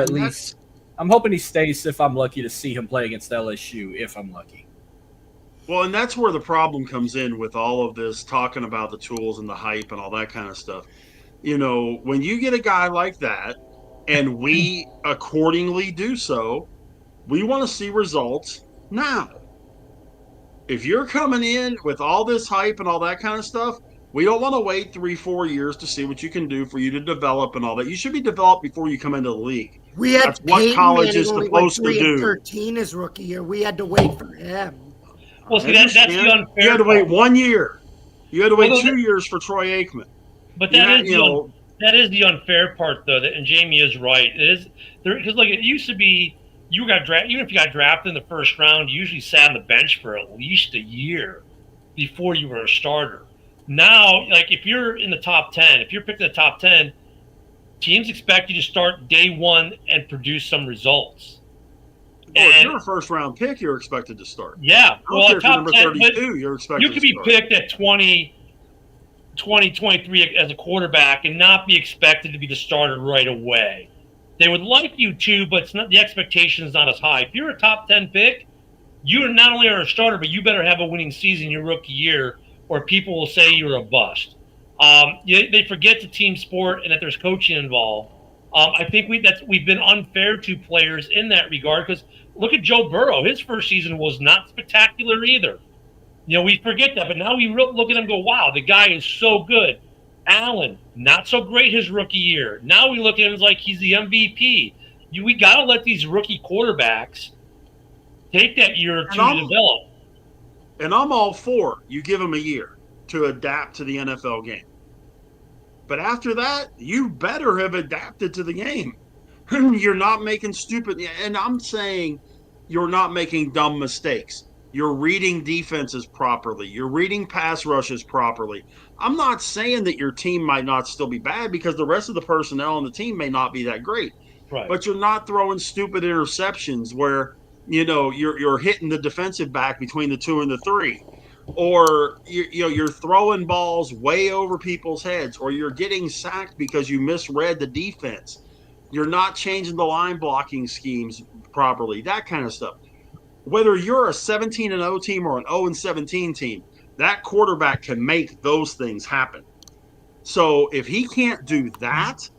I'm hoping he stays if I'm lucky to see him play against LSU, if I'm lucky. Well, and that's where the problem comes in with all of this talking about the tools and the hype and all that kind of stuff. You know, when you get a guy like that, and we accordingly do so, we want to see results now. If you're coming in with all this hype and all that kind of stuff, we don't want to wait 3-4 years to see what you can do for you to develop and all that. You should be developed before you come into the league. That's what college is supposed to do. 13 his rookie year. We had to wait for him. Well, see, that's the unfair. You had to wait 1 year. You had to wait 2 years for Troy Aikman. But that is the unfair part, though. And Jamie is right. It is because like it used to be, you got drafted. Even if you got drafted in the first round, you usually sat on the bench for at least a year before you were a starter. Now, like if you're in the top 10, if you're picked in the top 10, teams expect you to start day one and produce some results. Well, if you're a first-round pick, you're expected to start. Yeah. Well, if you're number 32, you're expected to start. You could be picked at 20, 23 as a quarterback and not be expected to be the starter right away. They would like you to, but it's not, the expectation is not as high. If you're a top 10 pick, you are not only a starter, but you better have a winning season your rookie year, or people will say you're a bust. They forget the team sport and that there's coaching involved. I think we've been unfair to players in that regard because look at Joe Burrow. His first season was not spectacular either. You know, we forget that, but now we look at him and go, wow, the guy is so good. Allen, not so great his rookie year. Now we look at him as like he's the MVP. We got to let these rookie quarterbacks take that year or two to develop. And I'm all for you give them a year to adapt to the NFL game. But after that, you better have adapted to the game. You're not making stupid, and I'm saying you're not making dumb mistakes. You're reading defenses properly. You're reading pass rushes properly. I'm not saying that your team might not still be bad because the rest of the personnel on the team may not be that great. Right. But you're not throwing stupid interceptions where, you know, you're hitting the defensive back between the 2 and the 3. Or you're throwing balls way over people's heads, or you're getting sacked because you misread the defense. You're not changing the line blocking schemes properly, that kind of stuff. Whether you're a 17-0 team or an 0-17 team, that quarterback can make those things happen. So if he can't do that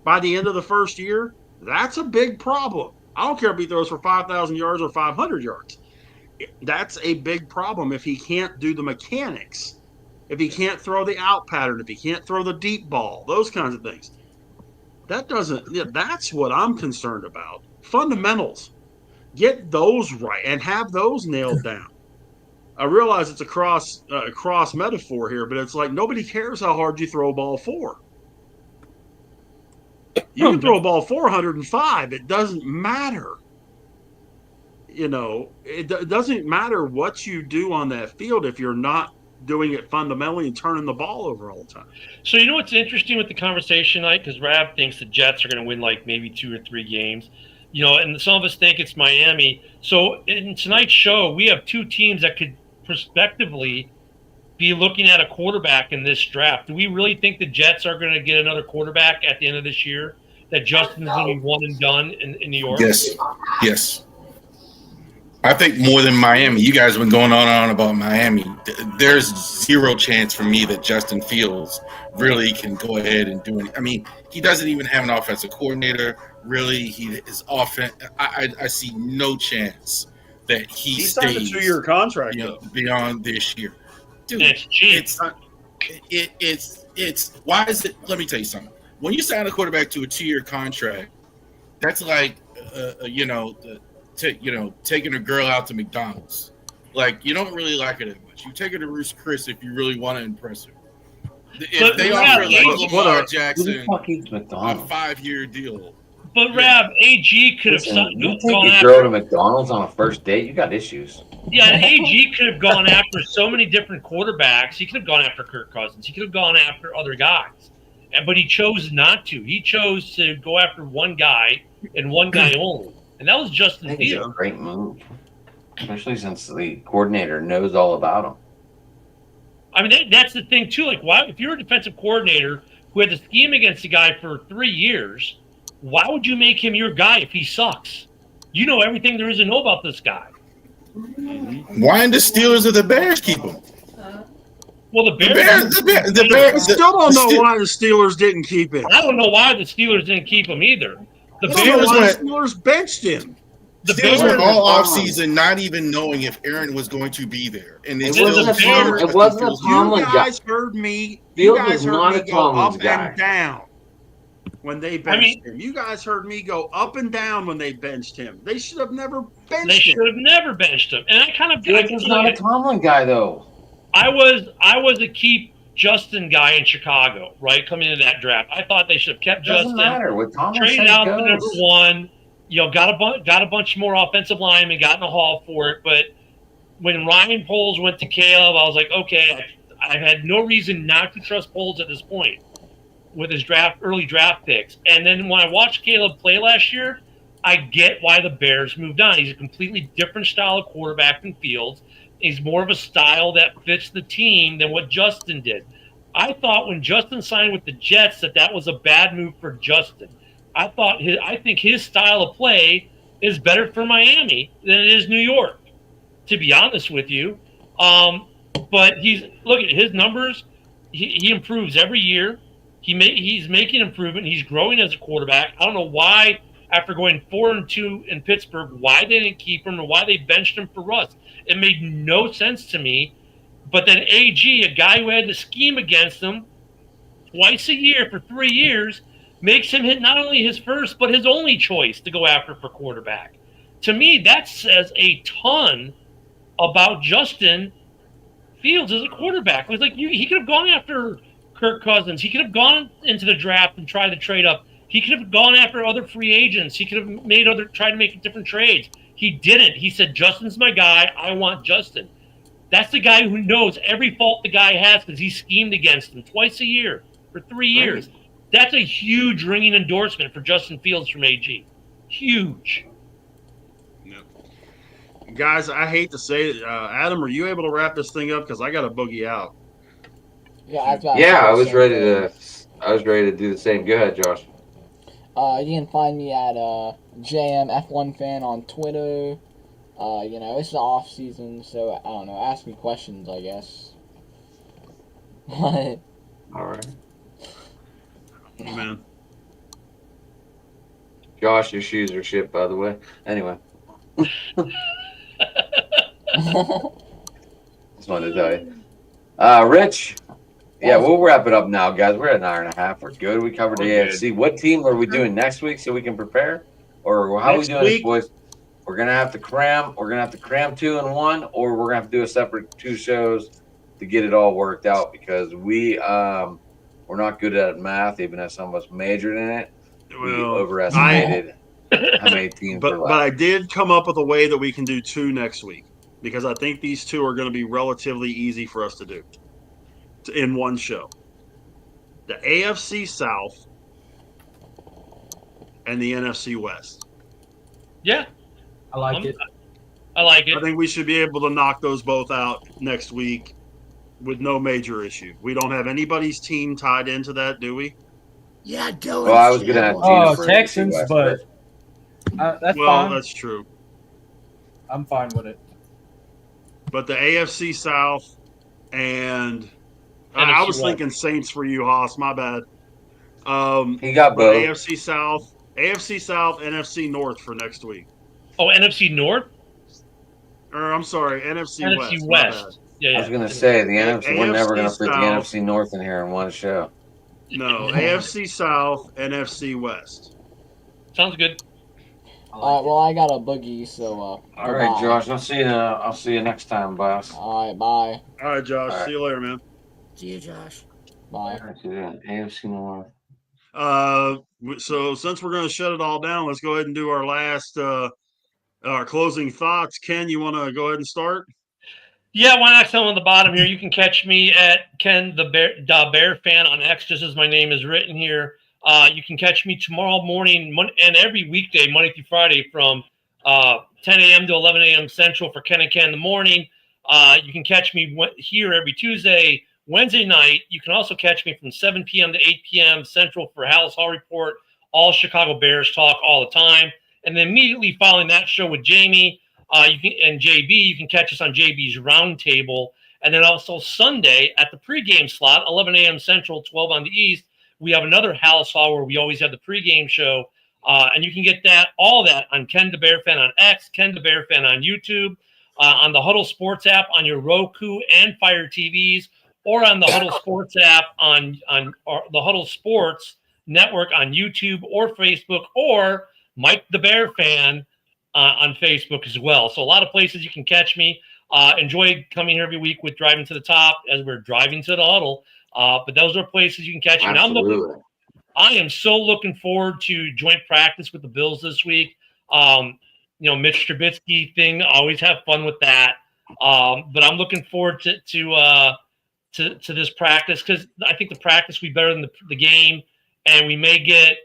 by the end of the first year, that's a big problem. I don't care if he throws for 5,000 yards or 500 yards. That's a big problem if he can't do the mechanics, if he can't throw the out pattern, if he can't throw the deep ball, those kinds of things. That's what I'm concerned about. Fundamentals. Get those right and have those nailed down. I realize it's a cross metaphor here, but it's like nobody cares how hard you throw a ball 4. You can throw a ball 405. It doesn't matter. You know, it doesn't matter what you do on that field if you're not doing it fundamentally and turning the ball over all the time. So you know what's interesting with the conversation tonight? Because Rav thinks the Jets are going to win like maybe 2 or 3 games. You know, and some of us think it's Miami. So in tonight's show, we have 2 teams that could prospectively be looking at a quarterback in this draft. Do we really think the Jets are going to get another quarterback at the end of this year? That Justin is going to be one and done in New York? Yes. I think more than Miami. You guys have been going on and on about Miami. There's zero chance for me that Justin Fields really can go ahead and do it. I mean, he doesn't even have an offensive coordinator. Really, his offense. I see no chance that he signed a stays 2-year contract beyond this year. Dude, It's cheap. it's why is it? Let me tell you something. When you sign a quarterback to a 2-year contract, that's like taking a girl out to McDonald's. Like, you don't really like her that much. You take her to Ruth's Chris if you really want to impress her. If they offer like Lamar Jackson a 5-year deal. But Rab, AG could have You take gone your after. girl to McDonald's on a first date, you got issues. Yeah, AG could have gone after so many different quarterbacks. He could have gone after Kirk Cousins. He could have gone after other guys. But he chose not to. He chose to go after one guy and one guy only. And that was Justin I think it's a Fields. great move, especially since the coordinator knows all about him. I mean, that's the thing, too. Like, why, if you're a defensive coordinator who had to scheme against a guy for 3 years, why would you make him your guy if he sucks? You know everything there is to know about this guy. Why in the Steelers or the Bears keep him? Well, the Bears. I still don't know why the Steelers didn't keep him. I don't know why the Steelers didn't keep him either. The I don't know Bears. why the Steelers benched him. The Steelers Bears went all offseason not even knowing if Aaron was going to be there. And they It still wasn't a Tomlin- it wasn't a Tomlin You guy. guys heard me. Fields You guys was heard not me a go Tomlin's up guy. and down when they benched him. You guys heard me go up and down when they benched him. They should have never benched They him. should have never benched him. And I kind of. Fields was not a Tomlin guy, though. I was a keep Justin guy in Chicago, right? Coming into that draft, I thought they should have kept Doesn't Justin. matter. With Tomlin Traded said out goes. the number one. Got a bunch more offensive linemen, got in the haul for it. But when Ryan Poles went to Caleb, I was like, okay, I had no reason not to trust Poles at this point with his early draft picks. And then when I watched Caleb play last year, I get why the Bears moved on. He's a completely different style of quarterback than Fields. He's more of a style that fits the team than what Justin did. I thought when Justin signed with the Jets that was a bad move for Justin. I think his style of play is better for Miami than it is New York, to be honest with you. But look at his numbers. He improves every year. He's making improvement. He's growing as a quarterback. I don't know why, after going 4-2 in Pittsburgh, why they didn't keep him or why they benched him for Russ. It made no sense to me. But then AG, a guy who had to scheme against him twice a year for 3 years, makes him hit not only his first but his only choice to go after for quarterback. To me, that says a ton about Justin Fields as a quarterback. It was like he could have gone after Kirk Cousins. He could have gone into the draft and tried to trade up. He could have gone after other free agents. He could have tried to make different trades. He didn't. He said, Justin's my guy. I want Justin. That's the guy who knows every fault the guy has because he schemed against him twice a year for 3 years. Right. That's a huge ringing endorsement for Justin Fields from AG. Huge. Guys, I hate to say it. Adam, are you able to wrap this thing up? Because I got to boogie out. I was ready to do the same. Go ahead, Josh. You can find me at JMF1Fan on Twitter. It's the off season, so I don't know. Ask me questions, I guess. What? All right. Man. Josh, your shoes are shit, by the way. Anyway. Just wanted to tell you. Rich. Yeah, we'll wrap it up now, guys. We're at an hour and a half. We're good. We covered the AFC. What team are we doing next week so we can prepare? Or how are we doing this, boys? We're gonna have to cram. We're gonna have to cram 2 in 1, or we're gonna have to do a separate 2 shows to get it all worked out because we're not good at math, even as some of us majored in it. We overestimated how many teams were left. But I did come up with a way that we can do 2 next week because I think these 2 are going to be relatively easy for us to do in one show. The AFC South and the NFC West. Yeah. I like it. I like it. I think we should be able to knock those both out next week with no major issue. We don't have anybody's team tied into that, do we? Yeah, Dylan. Well, I was going to have Texans, but that's fine. That's true. I'm fine with it. But the AFC South and I NFC was West. thinking Saints for you, Haas. My bad. He got But both. AFC South, NFC North for next week. Oh, NFC North? Or I'm sorry, NFC NFC West. My bad. West. Yeah, I was yeah. going to say, the NFC, we're never going to AFC fit the South. NFC North in here in one show. No, AFC South, NFC West. Sounds good. All right, well, I got a boogie, so All right, goodbye. Josh. I'll see you next time, boss. All right, bye. All right, Josh. All right. See you later, man. See you, Josh. Bye. AFC North. So since we're going to shut it all down, let's go ahead and do our last our closing thoughts. Ken, you want to go ahead and start? Yeah, why not tell on the bottom here? You can catch me at Ken the Bear Fan on X, just as my name is written here. You can catch me tomorrow morning and every weekday, Monday through Friday, from 10 a.m. to 11 a.m. Central for Ken and Ken in the morning. You can catch me here every Tuesday, Wednesday night. You can also catch me from 7 p.m. to 8 p.m. Central for Hallis Hall Report, all Chicago Bears talk all the time. And then immediately following that show with Jamie and JB, you can catch us on JB's Roundtable. And then also Sunday at the pregame slot, 11 a.m. Central, 12 on the East, we have another Hallis Hall where we always have the pregame show. And you can get all that on Ken the Bear Fan on X, Ken the Bear Fan on YouTube, on the Huddle Sports app on your Roku and Fire TVs, or on the Huddle Sports app on the Huddle Sports Network on YouTube or Facebook, or Mike the Bear Fan on Facebook as well. So a lot of places you can catch me. Enjoy coming here every week with Driving to the Top as we're driving to the huddle. But those are places you can catch me. Absolutely. I am so looking forward to joint practice with the Bills this week. Mitch Trubisky thing, always have fun with that. But I'm looking forward to this practice, because I think the practice will be better than the game. And we may get,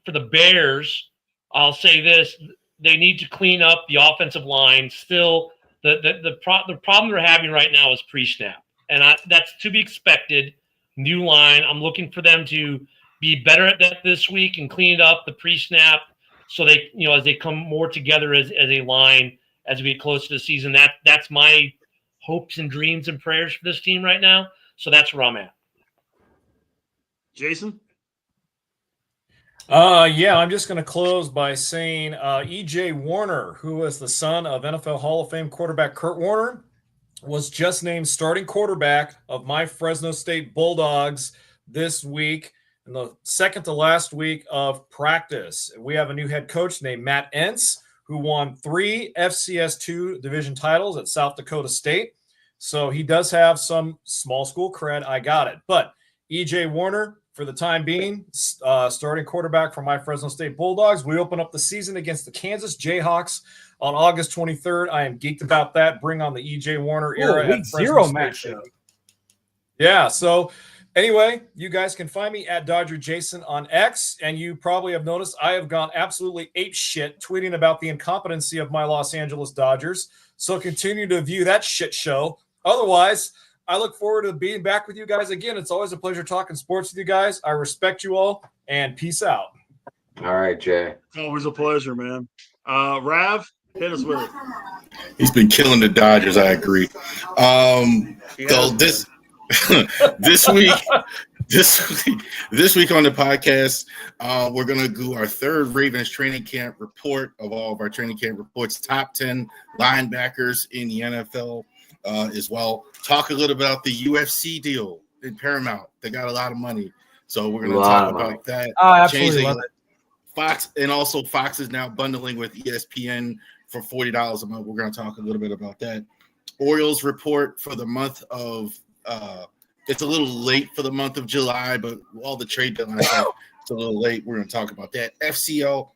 for the Bears, I'll say this, they need to clean up the offensive line. Still, the problem they're having right now is pre-snap. And that's to be expected. New line. I'm looking for them to be better at that this week and clean it up, the pre-snap, so they, as they come more together as a line as we get closer to the season. That's my hopes and dreams and prayers for this team right now. So that's where I'm at. Jason? Yeah, I'm just going to close by saying E.J. Warner, who was the son of NFL Hall of Fame quarterback Kurt Warner, was just named starting quarterback of my Fresno State Bulldogs this week in the second to last week of practice. We have a new head coach named Matt Entz, who won 3 FCS2 division titles at South Dakota State. So he does have some small school cred. I got it. But E.J. Warner, for the time being, starting quarterback for my Fresno State Bulldogs. We open up the season against the Kansas Jayhawks on August 23rd. I am geeked about that. Bring on the E.J. Warner era. Week 0 matchup. Yeah, so anyway, you guys can find me at Dodger Jason on X, and you probably have noticed I have gone absolutely apeshit tweeting about the incompetency of my Los Angeles Dodgers. So continue to view that shit show. Otherwise, I look forward to being back with you guys again. It's always a pleasure talking sports with you guys. I respect you all, and peace out. All right, Jay. It's always a pleasure, man. Rav, hit us with it. He's been killing the Dodgers. I agree. So this week on the podcast, we're gonna do our third Ravens training camp report of all of our training camp reports. Top 10 linebackers in the NFL. As well, talk a little about the UFC deal in Paramount. They got a lot of money, so we're going to talk about that. Oh, absolutely love it. Fox, and also Fox is now bundling with ESPN for $40 a month. We're going to talk a little bit about that. Orioles report for the month of it's a little late for the month of July, but all the trade deadlines it's a little late. We're going to talk about that. FCL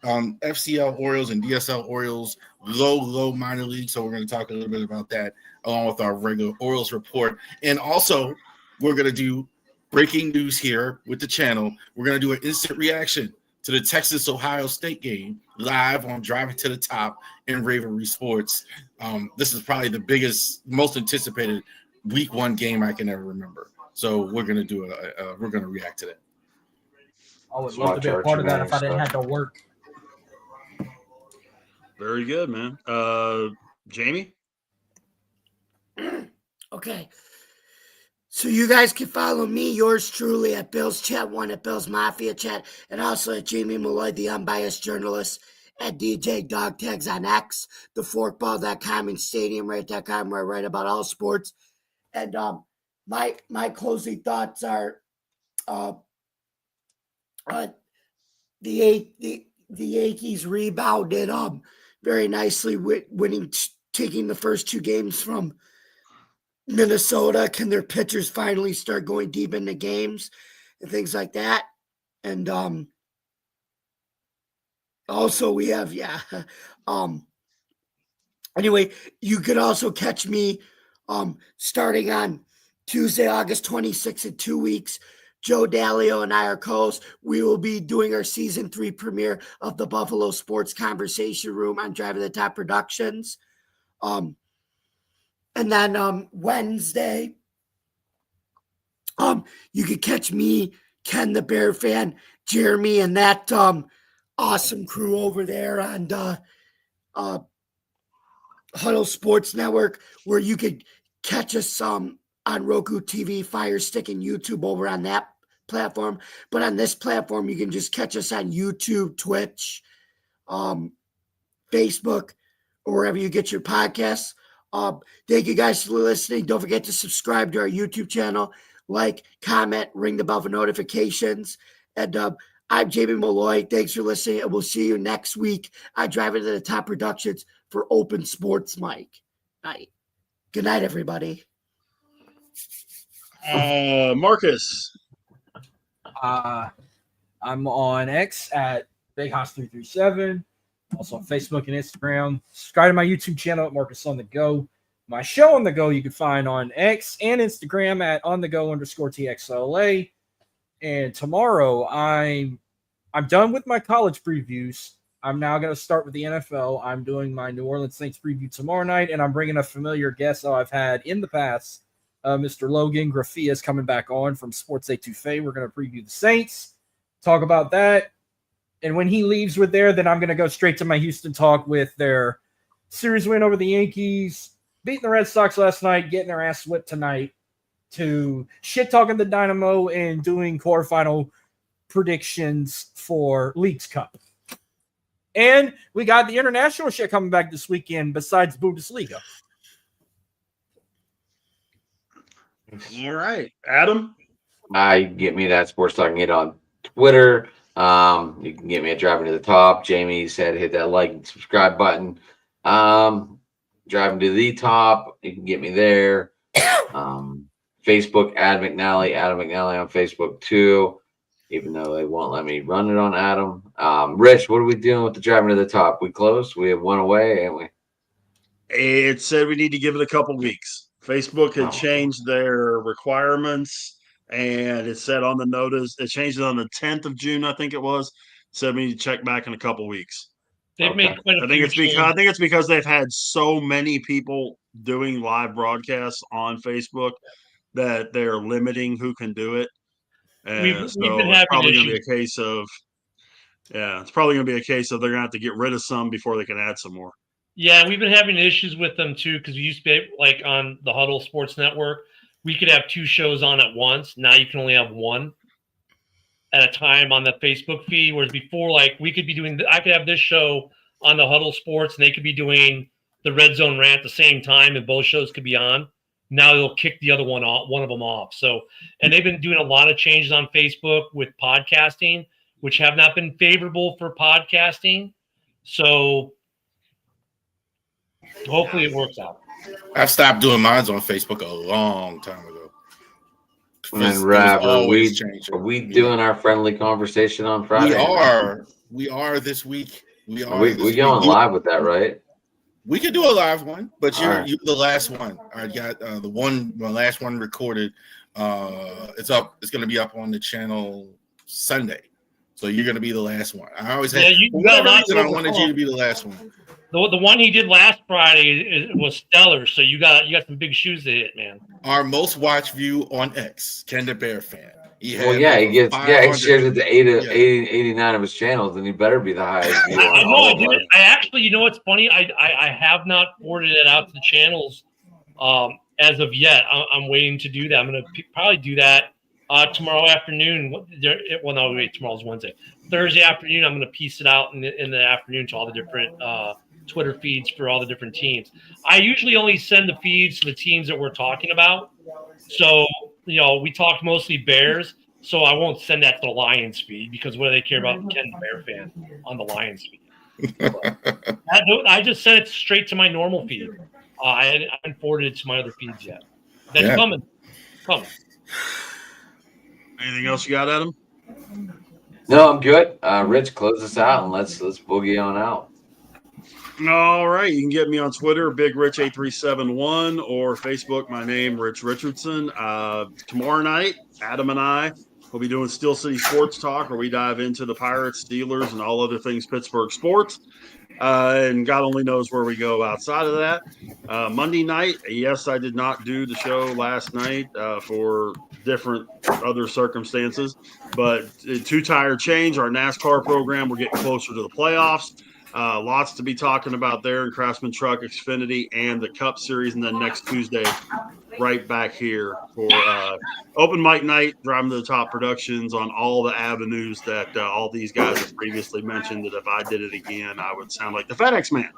Orioles and DSL Orioles, low minor league. So we're going to talk a little bit about that along with our regular Orioles report. And also, we're going to do breaking news here with the channel. We're going to do an instant reaction to the Texas-Ohio State game live on Driving to the Top in Ravery Sports. This is probably the biggest, most anticipated week 1 game I can ever remember. So we're going to we're going to react to that. I would love to be a part of that if I didn't have to work. Very good, man. Jamie? Okay. So you guys can follow me, yours truly, at Bill's Chat 1, at Bill's Mafia Chat, and also at Jamie Malloy, the unbiased journalist, at DJ Dog Tags on X, theforkball.com, and StadiumRant.com, where I write about all sports. And my closing thoughts are the Yankees rebounded very nicely, winning, taking the first two games from Minnesota. Can their pitchers finally start going deep into games and things like that? And also we have anyway, you could also catch me starting on Tuesday, August 26th in 2 weeks. Joe Dalio and I are co-hosts. We will be doing our season 3 premiere of the Buffalo Sports Conversation Room on Drive to the Top Productions. And then Wednesday, you could catch me, Ken the Bear Fan, Jeremy, and that awesome crew over there on Huddle Sports Network, where you could catch us on Roku TV, Fire Stick, and YouTube over on that platform. But on this platform, you can just catch us on YouTube, Twitch, Facebook, or wherever you get your podcasts. Thank you guys for listening. Don't forget to subscribe to our YouTube channel, like, comment, ring the bell for notifications. And I'm Jamie Malloy. Thanks for listening, and we'll see you next week. I Drive It to the Top Productions for Open Sports Mike. Night. Good night, everybody. Marcus. I'm on X at BigHouse337. Also on Facebook and Instagram. Subscribe to my YouTube channel at Marcus on the Go. My show on the go you can find on X and Instagram at onthego_TXLA. And tomorrow I'm done with my college previews. I'm now going to start with the NFL. I'm doing my New Orleans Saints preview tomorrow night, and I'm bringing a familiar guest I've had in the past. Mr. Logan Graffia is coming back on from Sports Etouffee. We're going to preview the Saints, talk about that. And when he leaves with there, then I'm going to go straight to my Houston talk with their series win over the Yankees, beating the Red Sox last night, getting their ass whipped tonight, to shit-talking the Dynamo and doing quarterfinal predictions for Leagues Cup. And we got the international shit coming back this weekend besides Bundesliga. All right. Adam? You can get me that Sports Talking It on Twitter. You can get me at Driving to the Top. Jamie said hit that like and subscribe button. Driving to the Top. You can get me there. Facebook, Adam McNally on Facebook too, even though they won't let me run it on Adam. Rich, what are we doing with the Driving to the Top? We closed? We have one away, ain't we? It said we need to give it a couple weeks. Facebook had changed their requirements, and it said on the notice, it changed it on the 10th of June, I think it was. Said we need to check back in a couple weeks. They've made quite a few changes. I think it's because they've had so many people doing live broadcasts on Facebook that they're limiting who can do it. And we've been it's probably going to be a case of, it's probably going to be a case of they're going to have to get rid of some before they can add some more. Yeah, we've been having issues with them too, because we used to be like on the Huddle Sports Network, we could have two shows on at once. Now you can only have one at a time on the Facebook feed, whereas before, like we could be doing, I could have this show on the Huddle Sports, and they could be doing the Red Zone Rant at the same time, and both shows could be on. Now they'll kick the other one off, one of them off. So, and they've been doing a lot of changes on Facebook with podcasting, which have not been favorable for podcasting. So hopefully it works out. I've stopped doing mine on Facebook a long time ago. And then Rav, are we doing our friendly conversation on Friday? We are this week. We going live with that, right? We could do a live one, but you're the last one. I got the last one recorded. It's up. It's going to be up on the channel Sunday, so you're going to be the last one. I always had. For whatever reason, I wanted you to be the last one. The one he did last Friday was stellar. So you got some big shoes to hit, man. Our most watched view on X, Ken the Bear Fan. He Well, had yeah, over he gets. Yeah, he 500 shares it to Yeah. 89 of his channels, and he better be the highest viewer on No, all I of did. ours. I actually, you know what's funny? I have not forwarded it out to the channels as of yet. I'm waiting to do that. I'm going to probably do that tomorrow afternoon. Well, no, wait, tomorrow's Wednesday. Thursday afternoon, I'm going to piece it out in the afternoon to all the different Twitter feeds for all the different teams. I usually only send the feeds to the teams that we're talking about. So, we talked mostly Bears, so I won't send that to the Lions feed because what do they care about Ken the Bear fan on the Lions feed? I just sent it straight to my normal feed. I haven't forwarded it to my other feeds yet. That's Yeah. coming. Anything else you got, Adam? No, I'm good. Rich, close us out and let's boogie on out. All right. You can get me on Twitter, BigRich8371, or Facebook, my name, Rich Richardson. Tomorrow night, Adam and I will be doing Steel City Sports Talk, where we dive into the Pirates, Steelers, and all other things Pittsburgh sports. And God only knows where we go outside of that. Monday night, yes, I did not do the show last night for different other circumstances, but two-tire change, our NASCAR program, we're getting closer to the playoffs. Lots to be talking about there in Craftsman Truck, Xfinity, and the Cup Series. And then next Tuesday, right back here for Open Mic Night, Driving to the Top Productions on all the avenues that all these guys have previously mentioned, that if I did it again, I would sound like the FedEx man.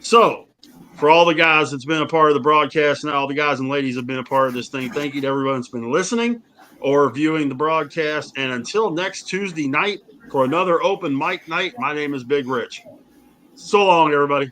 So for all the guys that's been a part of the broadcast and all the guys and ladies have been a part of this thing, thank you to everyone that's been listening or viewing the broadcast. And until next Tuesday night for another Open Mic Night, my name is Big Rich. So long, everybody.